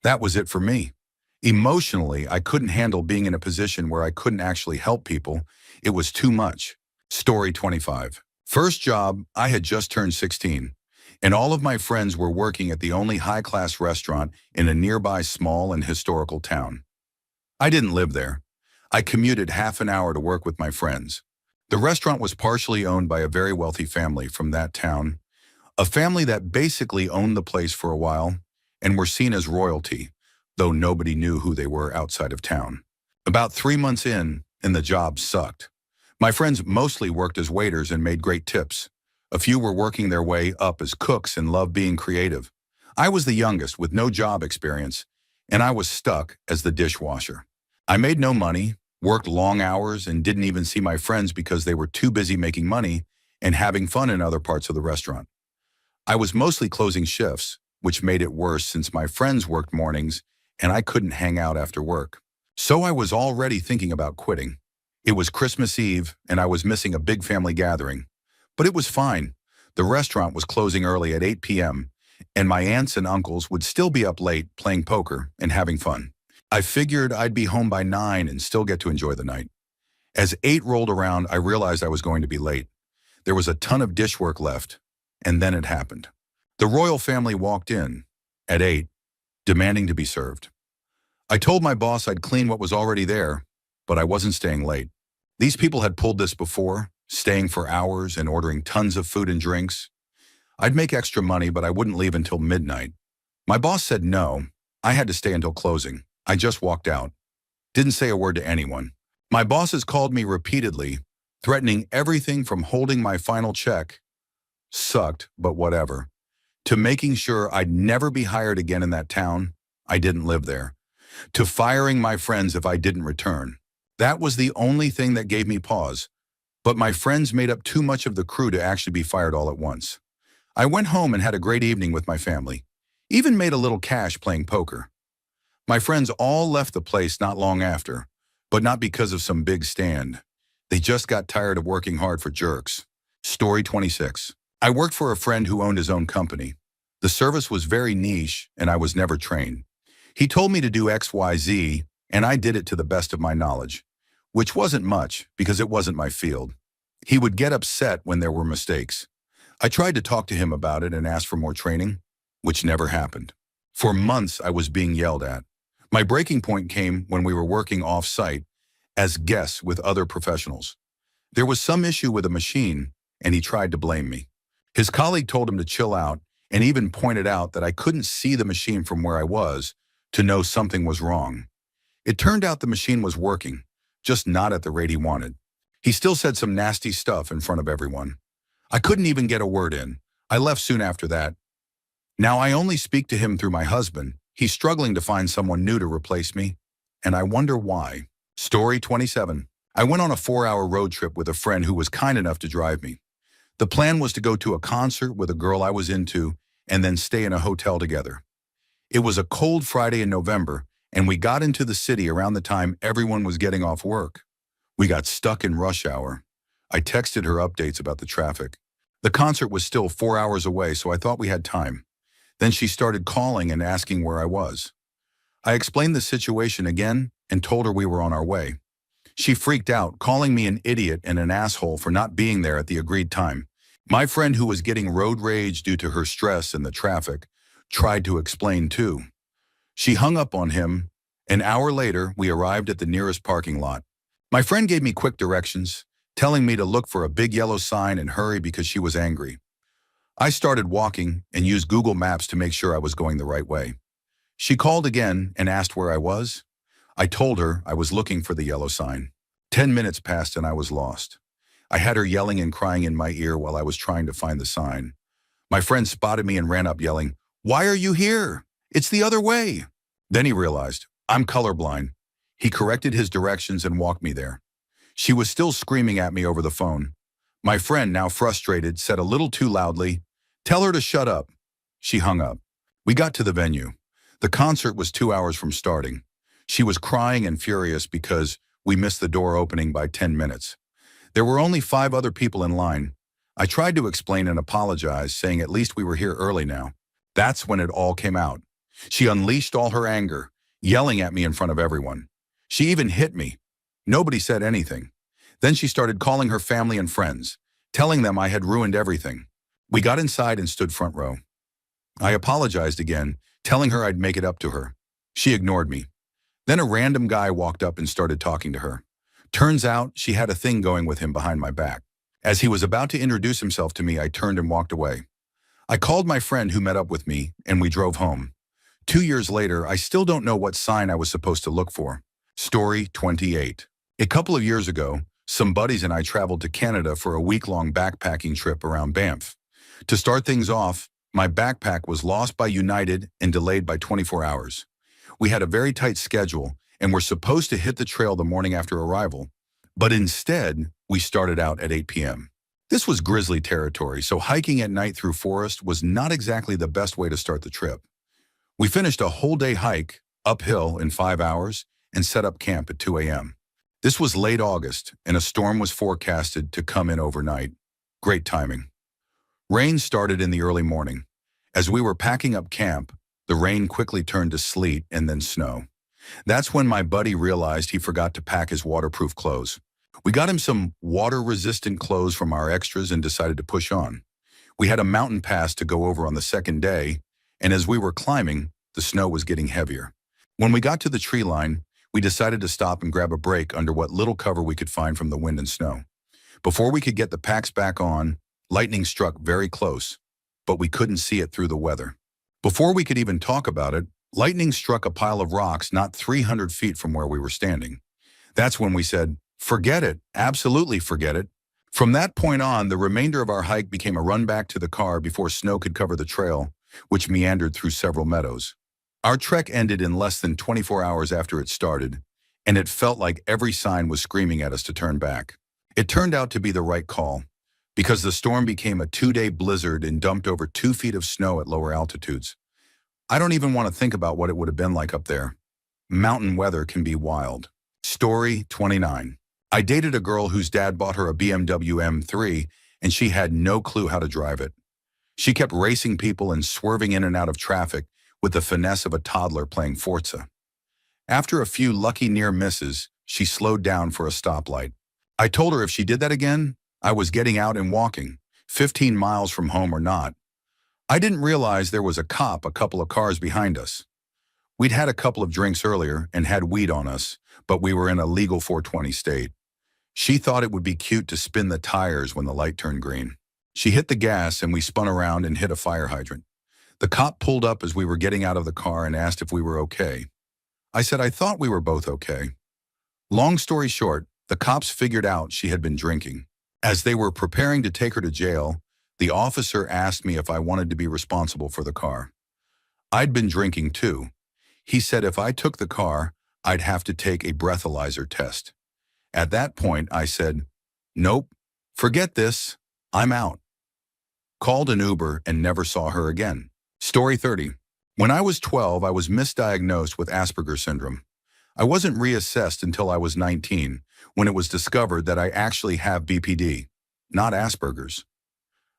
That was it for me. Emotionally, I couldn't handle being in a position where I couldn't actually help people. It was too much. Story 25. First job, I had just turned 16, and all of my friends were working at the only high-class restaurant in a nearby small and historical town. I didn't live there. I commuted half an hour to work with my friends. The restaurant was partially owned by a very wealthy family from that town, a family that basically owned the place for a while and were seen as royalty, though nobody knew who they were outside of town. About 3 months in, and the job sucked. My friends mostly worked as waiters and made great tips. A few were working their way up as cooks and loved being creative. I was the youngest with no job experience, and I was stuck as the dishwasher. I made no money, worked long hours, and didn't even see my friends because they were too busy making money and having fun in other parts of the restaurant. I was mostly closing shifts, which made it worse since my friends worked mornings and I couldn't hang out after work. So I was already thinking about quitting. It was Christmas Eve and I was missing a big family gathering. But it was fine. The restaurant was closing early at 8 p.m. and my aunts and uncles would still be up late playing poker and having fun. I figured I'd be home by 9 and still get to enjoy the night. As 8 rolled around, I realized I was going to be late. There was a ton of dishwork left, and then it happened. The royal family walked in, at 8, demanding to be served. I told my boss I'd clean what was already there, but I wasn't staying late. These people had pulled this before, staying for hours and ordering tons of food and drinks. I'd make extra money, but I wouldn't leave until midnight. My boss said no. I had to stay until closing. I just walked out. Didn't say a word to anyone. My bosses called me repeatedly, threatening everything from holding my final check, sucked, but whatever, to making sure I'd never be hired again in that town. I didn't live there, to firing my friends if I didn't return. That was the only thing that gave me pause, but my friends made up too much of the crew to actually be fired all at once. I went home and had a great evening with my family, even made a little cash playing poker. My friends all left the place not long after, but not because of some big stand. They just got tired of working hard for jerks. Story 26. I worked for a friend who owned his own company. The service was very niche and I was never trained. He told me to do XYZ and I did it to the best of my knowledge, which wasn't much because it wasn't my field. He would get upset when there were mistakes. I tried to talk to him about it and ask for more training, which never happened. For months I was being yelled at. My breaking point came when we were working off-site as guests with other professionals. There was some issue with a machine, and he tried to blame me. His colleague told him to chill out and even pointed out that I couldn't see the machine from where I was to know something was wrong. It turned out the machine was working, just not at the rate he wanted. He still said some nasty stuff in front of everyone. I couldn't even get a word in. I left soon after that. Now I only speak to him through my husband. He's struggling to find someone new to replace me, and I wonder why. Story 27. I went on a 4-hour road trip with a friend who was kind enough to drive me. The plan was to go to a concert with a girl I was into and then stay in a hotel together. It was a cold Friday in November, and we got into the city around the time everyone was getting off work. We got stuck in rush hour. I texted her updates about the traffic. The concert was still 4 hours away, so I thought we had time. Then she started calling and asking where I was. I explained the situation again and told her we were on our way. She freaked out, calling me an idiot and an asshole for not being there at the agreed time. My friend, who was getting road rage due to her stress and the traffic, tried to explain too. She hung up on him. An hour later, we arrived at the nearest parking lot. My friend gave me quick directions, telling me to look for a big yellow sign and hurry because she was angry. I started walking and used Google Maps to make sure I was going the right way. She called again and asked where I was. I told her I was looking for the yellow sign. 10 minutes passed and I was lost. I had her yelling and crying in my ear while I was trying to find the sign. My friend spotted me and ran up yelling, "Why are you here? It's the other way." Then he realized, I'm colorblind. He corrected his directions and walked me there. She was still screaming at me over the phone. My friend, now frustrated, said a little too loudly, "Tell her to shut up." She hung up. We got to the venue. The concert was 2 hours from starting. She was crying and furious because we missed the door opening by 10 minutes. There were only 5 other people in line. I tried to explain and apologize, saying at least we were here early now. That's when it all came out. She unleashed all her anger, yelling at me in front of everyone. She even hit me. Nobody said anything. Then she started calling her family and friends, telling them I had ruined everything. We got inside and stood front row. I apologized again, telling her I'd make it up to her. She ignored me. Then a random guy walked up and started talking to her. Turns out she had a thing going with him behind my back. As he was about to introduce himself to me, I turned and walked away. I called my friend who met up with me, and we drove home. 2 years later, I still don't know what sign I was supposed to look for. Story 28. A couple of years ago, some buddies and I traveled to Canada for a week-long backpacking trip around Banff. To start things off, my backpack was lost by United and delayed by 24 hours. We had a very tight schedule and were supposed to hit the trail the morning after arrival, but instead, we started out at 8 p.m. This was grizzly territory, so hiking at night through forest was not exactly the best way to start the trip. We finished a whole day hike, uphill in 5 hours, and set up camp at 2 a.m. This was late August, and a storm was forecasted to come in overnight. Great timing. Rain started in the early morning. As we were packing up camp, the rain quickly turned to sleet and then snow. That's when my buddy realized he forgot to pack his waterproof clothes. We got him some water-resistant clothes from our extras and decided to push on. We had a mountain pass to go over on the second day, and as we were climbing, the snow was getting heavier. When we got to the tree line, we decided to stop and grab a break under what little cover we could find from the wind and snow. Before we could get the packs back on, lightning struck very close, but we couldn't see it through the weather. Before we could even talk about it, lightning struck a pile of rocks not 300 feet from where we were standing. That's when we said, "Forget it, absolutely forget it." From that point on, the remainder of our hike became a run back to the car before snow could cover the trail, which meandered through several meadows. Our trek ended in less than 24 hours after it started, and it felt like every sign was screaming at us to turn back. It turned out to be the right call, because the storm became a 2-day blizzard and dumped over 2 feet of snow at lower altitudes. I don't even want to think about what it would have been like up there. Mountain weather can be wild. Story 29. I dated a girl whose dad bought her a BMW M3, and she had no clue how to drive it. She kept racing people and swerving in and out of traffic with the finesse of a toddler playing Forza. After a few lucky near misses, she slowed down for a stoplight. I told her if she did that again, I was getting out and walking, 15 miles from home or not. I didn't realize there was a cop a couple of cars behind us. We'd had a couple of drinks earlier and had weed on us, but we were in a legal 420 state. She thought it would be cute to spin the tires when the light turned green. She hit the gas and we spun around and hit a fire hydrant. The cop pulled up as we were getting out of the car and asked if we were okay. I said I thought we were both okay. Long story short, the cops figured out she had been drinking. As they were preparing to take her to jail, the officer asked me if I wanted to be responsible for the car. I'd been drinking too. He said if I took the car, I'd have to take a breathalyzer test. At that point, I said, "Nope, forget this, I'm out." Called an Uber and never saw her again. Story 30. When I was 12, I was misdiagnosed with Asperger's syndrome. I wasn't reassessed until I was 19, when it was discovered that I actually have BPD, not Asperger's.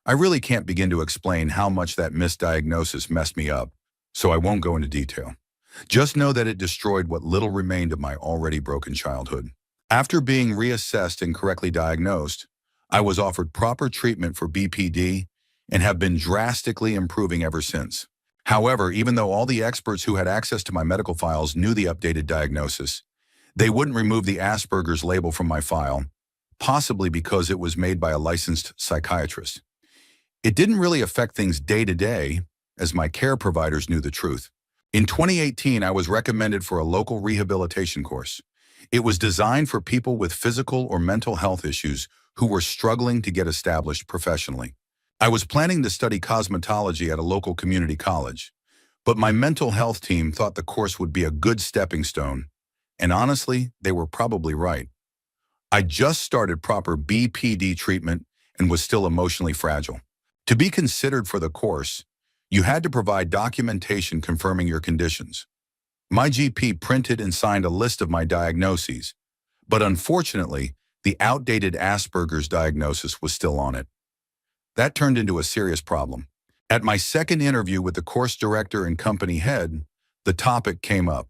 I really can't begin to explain how much that misdiagnosis messed me up, so I won't go into detail. Just know that it destroyed what little remained of my already broken childhood. After being reassessed and correctly diagnosed, I was offered proper treatment for BPD and have been drastically improving ever since. However, even though all the experts who had access to my medical files knew the updated diagnosis, they wouldn't remove the Asperger's label from my file, possibly because it was made by a licensed psychiatrist. It didn't really affect things day to day, as my care providers knew the truth. In 2018, I was recommended for a local rehabilitation course. It was designed for people with physical or mental health issues who were struggling to get established professionally. I was planning to study cosmetology at a local community college, but my mental health team thought the course would be a good stepping stone, and honestly, they were probably right. I just started proper BPD treatment and was still emotionally fragile. To be considered for the course, you had to provide documentation confirming your conditions. My GP printed and signed a list of my diagnoses, but unfortunately, The outdated Asperger's diagnosis was still on it. That turned into a serious problem. At my second interview with the course director and company head, the topic came up.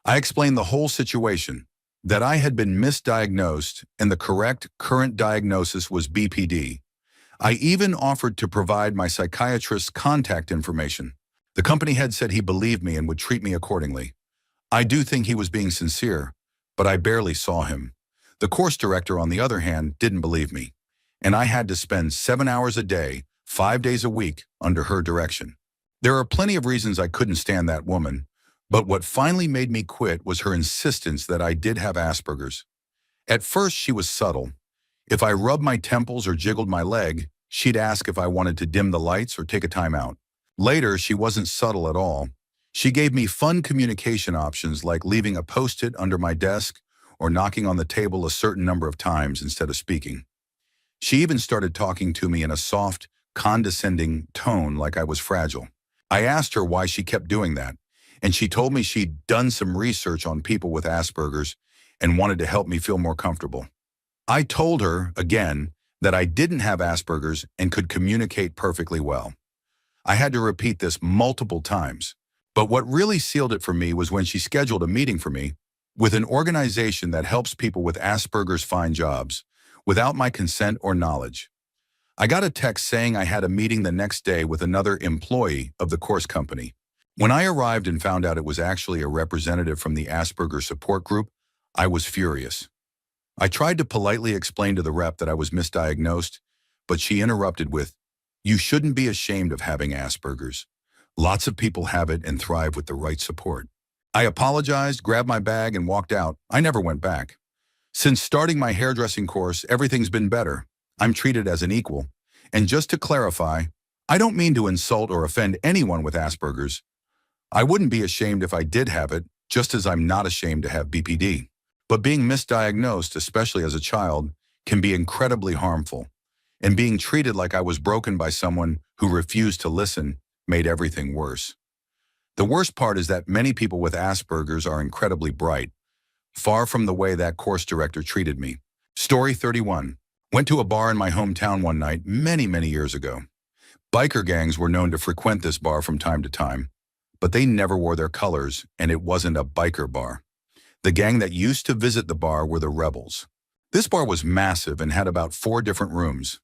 I explained the whole situation, that I had been misdiagnosed and the correct current diagnosis was BPD. I even offered to provide my psychiatrist's contact information. The company head said he believed me and would treat me accordingly. I do think he was being sincere, but I barely saw him. The course director, on the other hand, didn't believe me, and I had to spend 7 hours a day, 5 days a week, under her direction. There are plenty of reasons I couldn't stand that woman, but what finally made me quit was her insistence that I did have Asperger's. At first, she was subtle. If I rubbed my temples or jiggled my leg, she'd ask if I wanted to dim the lights or take a time out. Later, she wasn't subtle at all. She gave me fun communication options like leaving a post-it under my desk or knocking on the table a certain number of times instead of speaking. She even started talking to me in a soft, condescending tone like I was fragile. I asked her why she kept doing that, and she told me she'd done some research on people with Asperger's and wanted to help me feel more comfortable. I told her, again, that I didn't have Asperger's and could communicate perfectly well. I had to repeat this multiple times. But what really sealed it for me was when she scheduled a meeting for me with an organization that helps people with Asperger's find jobs, without my consent or knowledge. I got a text saying I had a meeting the next day with another employee of the course company. When I arrived and found out it was actually a representative from the Asperger support group, I was furious. I tried to politely explain to the rep that I was misdiagnosed, but she interrupted with, "You shouldn't be ashamed of having Asperger's. Lots of people have it and thrive with the right support." I apologized, grabbed my bag, and walked out. I never went back. Since starting my hairdressing course, everything's been better. I'm treated as an equal. And just to clarify, I don't mean to insult or offend anyone with Asperger's. I wouldn't be ashamed if I did have it, just as I'm not ashamed to have BPD. But being misdiagnosed, especially as a child, can be incredibly harmful. And being treated like I was broken by someone who refused to listen made everything worse. The worst part is that many people with Asperger's are incredibly bright, far from the way that course director treated me. Story 31. Went to a bar in my hometown one night many years ago. Biker gangs were known to frequent this bar from time to time, but they never wore their colors, and it wasn't a biker bar. The gang that used to visit the bar were the Rebels. This bar was massive and had about 4 different rooms.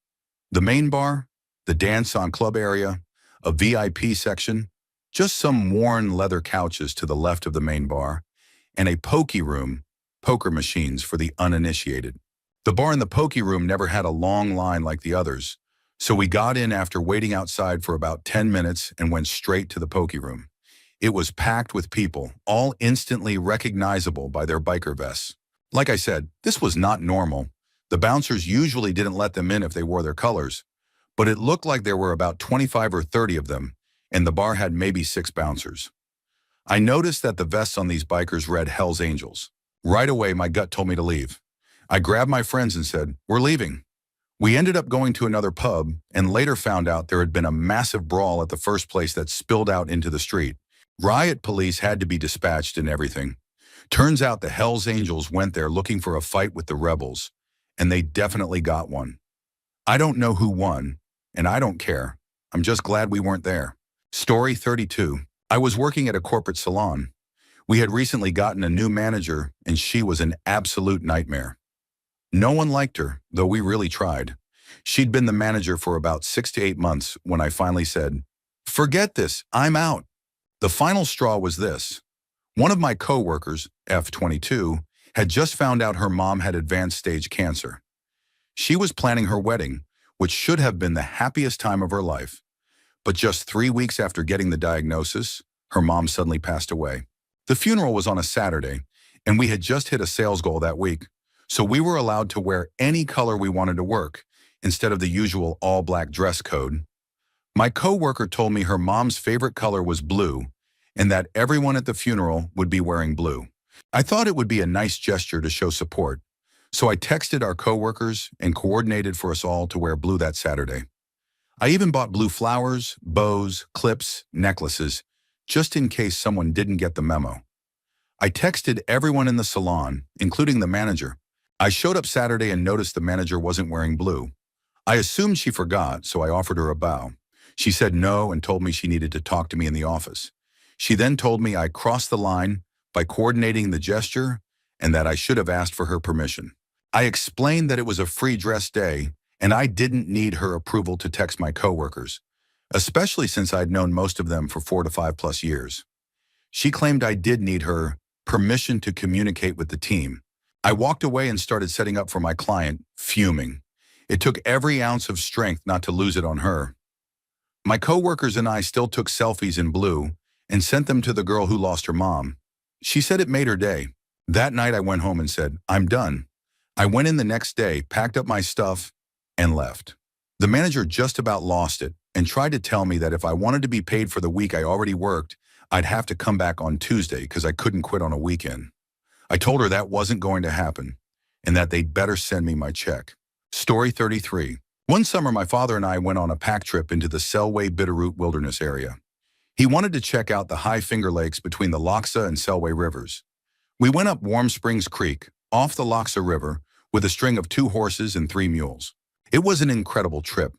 The main bar, the dance-on club area, a VIP section, just some worn leather couches to the left of the main bar, and a pokey room, poker machines for the uninitiated. The bar in the pokey room never had a long line like the others, so we got in after waiting outside for about 10 minutes and went straight to the pokey room. It was packed with people, all instantly recognizable by their biker vests. Like I said, this was not normal. The bouncers usually didn't let them in if they wore their colors, but it looked like there were about 25 or 30 of them, and the bar had maybe 6 bouncers. I noticed that the vests on these bikers read Hell's Angels. Right away, my gut told me to leave. I grabbed my friends and said, "We're leaving." We ended up going to another pub and later found out there had been a massive brawl at the first place that spilled out into the street. Riot police had to be dispatched and everything. Turns out the Hell's Angels went there looking for a fight with the Rebels, and they definitely got one. I don't know who won, and I don't care. I'm just glad we weren't there. Story 32. I was working at a corporate salon. We had recently gotten a new manager, and she was an absolute nightmare. No one liked her, though we really tried. She'd been the manager for about 6 to 8 months when I finally said, "Forget this, I'm out." The final straw was this. One of my coworkers, F22, had just found out her mom had advanced stage cancer. She was planning her wedding, which should have been the happiest time of her life. But just 3 weeks after getting the diagnosis, her mom suddenly passed away. The funeral was on a Saturday, and we had just hit a sales goal that week, so we were allowed to wear any color we wanted to work, instead of the usual all-black dress code. My coworker told me her mom's favorite color was blue, and that everyone at the funeral would be wearing blue. I thought it would be a nice gesture to show support, so I texted our coworkers and coordinated for us all to wear blue that Saturday. I even bought blue flowers, bows, clips, necklaces, just in case someone didn't get the memo. I texted everyone in the salon, including the manager, I showed up Saturday and noticed the manager wasn't wearing blue. I assumed she forgot, so I offered her a bow. She said no and told me she needed to talk to me in the office. She then told me I crossed the line by coordinating the gesture and that I should have asked for her permission. I explained that it was a free dress day and I didn't need her approval to text my coworkers, especially since I'd known most of them for 4 to 5+ years. She claimed I did need her permission to communicate with the team. I walked away and started setting up for my client, fuming. It took every ounce of strength not to lose it on her. My coworkers and I still took selfies in blue and sent them to the girl who lost her mom. She said it made her day. That night I went home and said, I'm done. I went in the next day, packed up my stuff, and left. The manager just about lost it and tried to tell me that if I wanted to be paid for the week I already worked, I'd have to come back on Tuesday because I couldn't quit on a weekend. I told her that wasn't going to happen and that they'd better send me my check. Story 33. One summer, my father and I went on a pack trip into the Selway Bitterroot Wilderness area. He wanted to check out the high Finger Lakes between the Lochsa and Selway rivers. We went up Warm Springs Creek, off the Lochsa River, with a string of 2 horses and 3 mules. It was an incredible trip,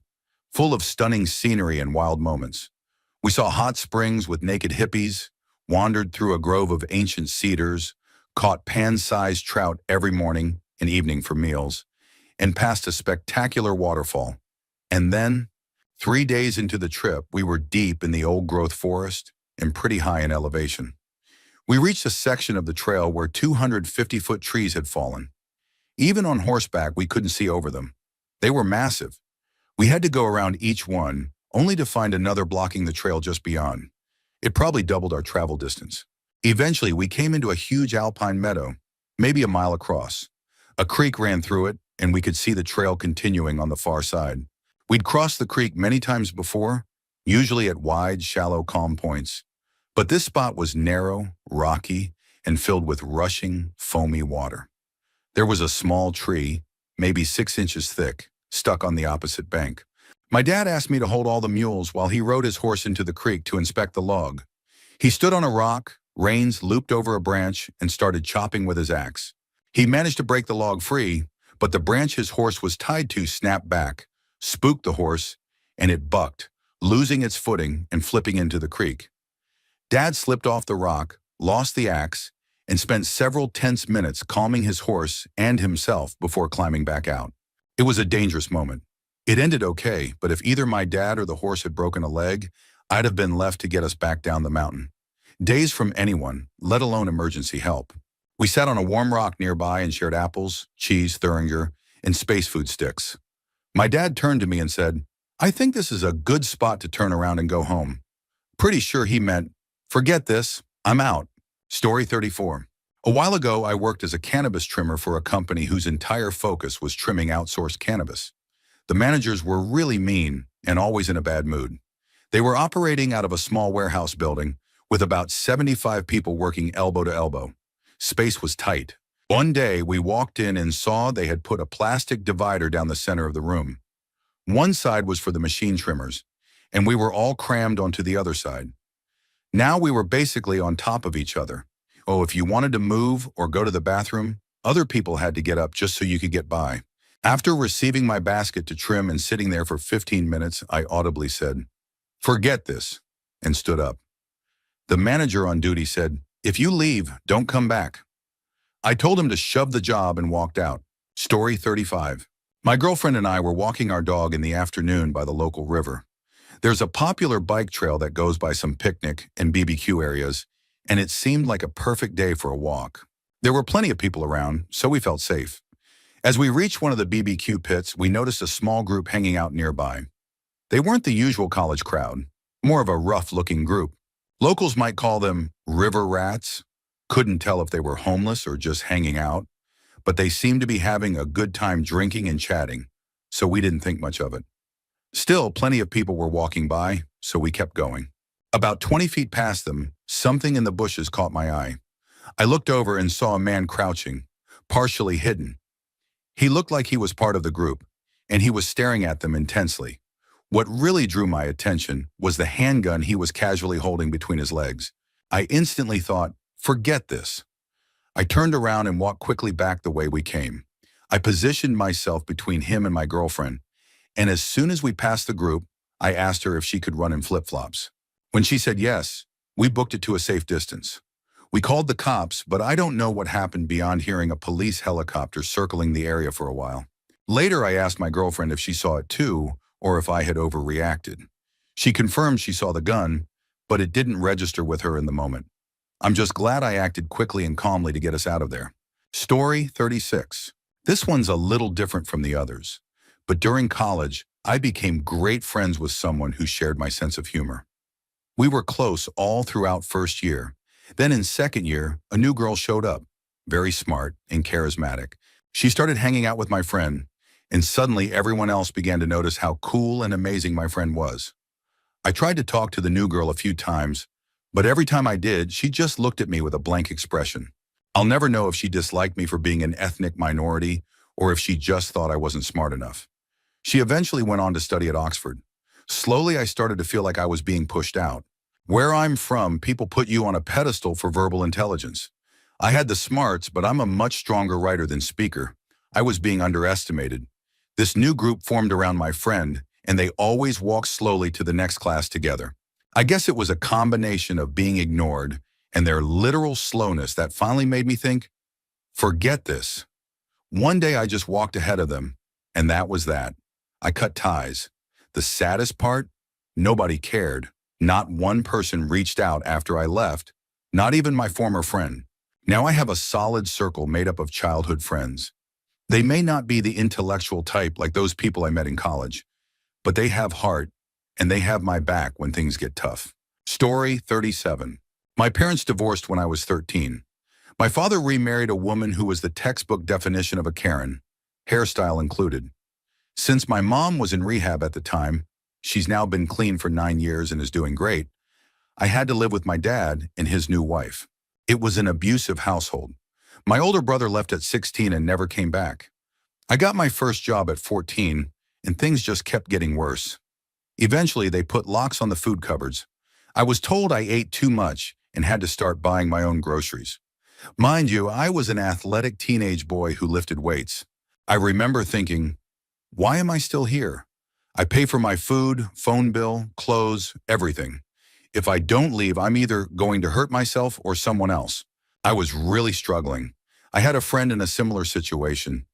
full of stunning scenery and wild moments. We saw hot springs with naked hippies, wandered through a grove of ancient cedars, caught pan-sized trout every morning and evening for meals, and passed a spectacular waterfall. And then, 3 days into the trip, we were deep in the old-growth forest and pretty high in elevation. We reached a section of the trail where 250-foot trees had fallen. Even on horseback, we couldn't see over them. They were massive. We had to go around each one, only to find another blocking the trail just beyond. It probably doubled our travel distance. Eventually, we came into a huge alpine meadow, maybe a mile across. A creek ran through it, and we could see the trail continuing on the far side. We'd crossed the creek many times before, usually at wide, shallow, calm points. But this spot was narrow, rocky, and filled with rushing, foamy water. There was a small tree, maybe 6 inches thick, stuck on the opposite bank. My dad asked me to hold all the mules while he rode his horse into the creek to inspect the log. He stood on a rock, reins looped over a branch, and started chopping with his axe. He managed to break the log free, but the branch his horse was tied to snapped back, spooked the horse, and it bucked, losing its footing and flipping into the creek. Dad slipped off the rock, lost the axe, and spent several tense minutes calming his horse and himself before climbing back out. It was a dangerous moment. It ended okay, but if either my dad or the horse had broken a leg, I'd have been left to get us back down the mountain. Days from anyone, let alone emergency help. We sat on a warm rock nearby and shared apples, cheese, Thuringer, and space food sticks. My dad turned to me and said, I think this is a good spot to turn around and go home. Pretty sure he meant, forget this, I'm out. Story 34. A while ago, I worked as a cannabis trimmer for a company whose entire focus was trimming outsourced cannabis. The managers were really mean and always in a bad mood. They were operating out of a small warehouse building with about 75 people working elbow to elbow. Space was tight. One day, we walked in and saw they had put a plastic divider down the center of the room. One side was for the machine trimmers, and we were all crammed onto the other side. Now we were basically on top of each other. Oh, if you wanted to move or go to the bathroom, other people had to get up just so you could get by. After receiving my basket to trim and sitting there for 15 minutes, I audibly said, forget this, and stood up. The manager on duty said, if you leave, don't come back. I told him to shove the job and walked out. Story 35. My girlfriend and I were walking our dog in the afternoon by the local river. There's a popular bike trail that goes by some picnic and BBQ areas, and it seemed like a perfect day for a walk. There were plenty of people around, so we felt safe. As we reached one of the BBQ pits, we noticed a small group hanging out nearby. They weren't the usual college crowd, more of a rough-looking group. Locals might call them river rats. Couldn't tell if they were homeless or just hanging out, but they seemed to be having a good time drinking and chatting, so we didn't think much of it. Still, plenty of people were walking by, so we kept going. About 20 feet past them, something in the bushes caught my eye. I looked over and saw a man crouching, partially hidden. He looked like he was part of the group, and he was staring at them intensely. What really drew my attention was the handgun he was casually holding between his legs. I instantly thought, forget this. I turned around and walked quickly back the way we came. I positioned myself between him and my girlfriend, and as soon as we passed the group, I asked her if she could run in flip-flops. When she said yes, we booked it to a safe distance. We called the cops, but I don't know what happened beyond hearing a police helicopter circling the area for a while. Later, I asked my girlfriend if she saw it too, or if I had overreacted. She confirmed she saw the gun, but it didn't register with her in the moment. I'm just glad I acted quickly and calmly to get us out of there. Story 36. This one's a little different from the others, but during college, I became great friends with someone who shared my sense of humor. We were close all throughout first year. Then in second year, a new girl showed up, very smart and charismatic. She started hanging out with my friend, and suddenly everyone else began to notice how cool and amazing my friend was. I tried to talk to the new girl a few times, but every time I did, she just looked at me with a blank expression. I'll never know if she disliked me for being an ethnic minority or if she just thought I wasn't smart enough. She eventually went on to study at Oxford. Slowly, I started to feel like I was being pushed out. Where I'm from, people put you on a pedestal for verbal intelligence. I had the smarts, but I'm a much stronger writer than speaker. I was being underestimated. This new group formed around my friend, and they always walked slowly to the next class together. I guess it was a combination of being ignored and their literal slowness that finally made me think, forget this. One day I just walked ahead of them, and that was that. I cut ties. The saddest part? Nobody cared. Not one person reached out after I left, not even my former friend. Now I have a solid circle made up of childhood friends. They may not be the intellectual type like those people I met in college, but they have heart, and they have my back when things get tough. Story 37. My parents divorced when I was 13. My father remarried a woman who was the textbook definition of a Karen, hairstyle included. Since my mom was in rehab at the time, she's now been clean for 9 years and is doing great, I had to live with my dad and his new wife. It was an abusive household. My older brother left at 16 and never came back. I got my first job at 14, and things just kept getting worse. Eventually, they put locks on the food cupboards. I was told I ate too much and had to start buying my own groceries. Mind you, I was an athletic teenage boy who lifted weights. I remember thinking, why am I still here? I pay for my food, phone bill, clothes, everything. If I don't leave, I'm either going to hurt myself or someone else. I was really struggling. I had a friend in a similar situation.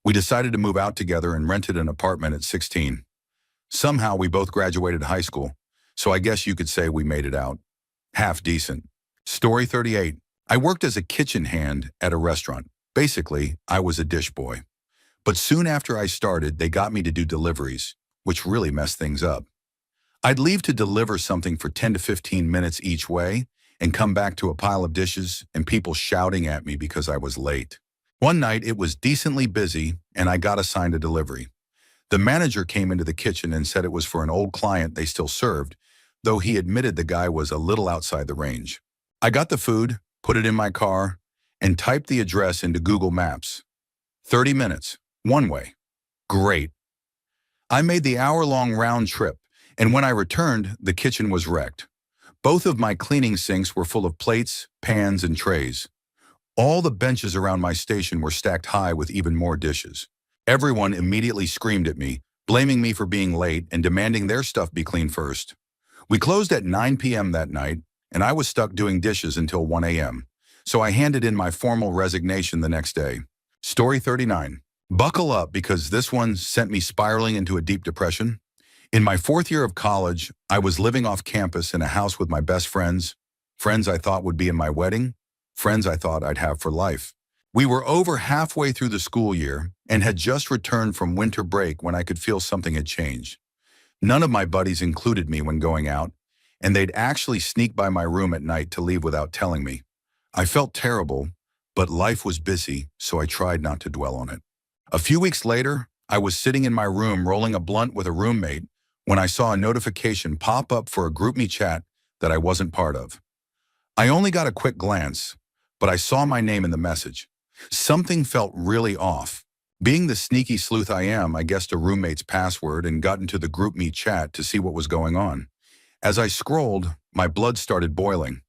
We decided to move out together and rented an apartment at 16. Somehow we both graduated high school, so I guess you could say we made it out. Half decent. Story 38. I worked as a kitchen hand at a restaurant. Basically, I was a dish boy. But soon after I started, they got me to do deliveries, which really messed things up. I'd leave to deliver something for 10 to 15 minutes each way and come back to a pile of dishes and people shouting at me because I was late. One night, it was decently busy and I got assigned a delivery. The manager came into the kitchen and said it was for an old client they still served, though he admitted the guy was a little outside the range. I got the food, put it in my car, and typed the address into Google Maps. 30 minutes, one way. Great. I made the hour-long round trip, and when I returned, the kitchen was wrecked. Both of my cleaning sinks were full of plates, pans, and trays. All the benches around my station were stacked high with even more dishes. Everyone immediately screamed at me, blaming me for being late and demanding their stuff be cleaned first. We closed at 9 p.m. that night, and I was stuck doing dishes until 1 a.m., so I handed in my formal resignation the next day. Story 39. Buckle up because this one sent me spiraling into a deep depression. In my fourth year of college, I was living off campus in a house with my best friends, friends I thought would be in my wedding, friends I thought I'd have for life. We were over halfway through the school year and had just returned from winter break when I could feel something had changed. None of my buddies included me when going out, and they'd actually sneak by my room at night to leave without telling me. I felt terrible, but life was busy, so I tried not to dwell on it. A few weeks later, I was sitting in my room rolling a blunt with a roommate when I saw a notification pop up for a GroupMe chat that I wasn't part of. I only got a quick glance, but I saw my name in the message. Something felt really off. Being the sneaky sleuth I am, I guessed a roommate's password and got into the GroupMe chat to see what was going on. As I scrolled, my blood started boiling.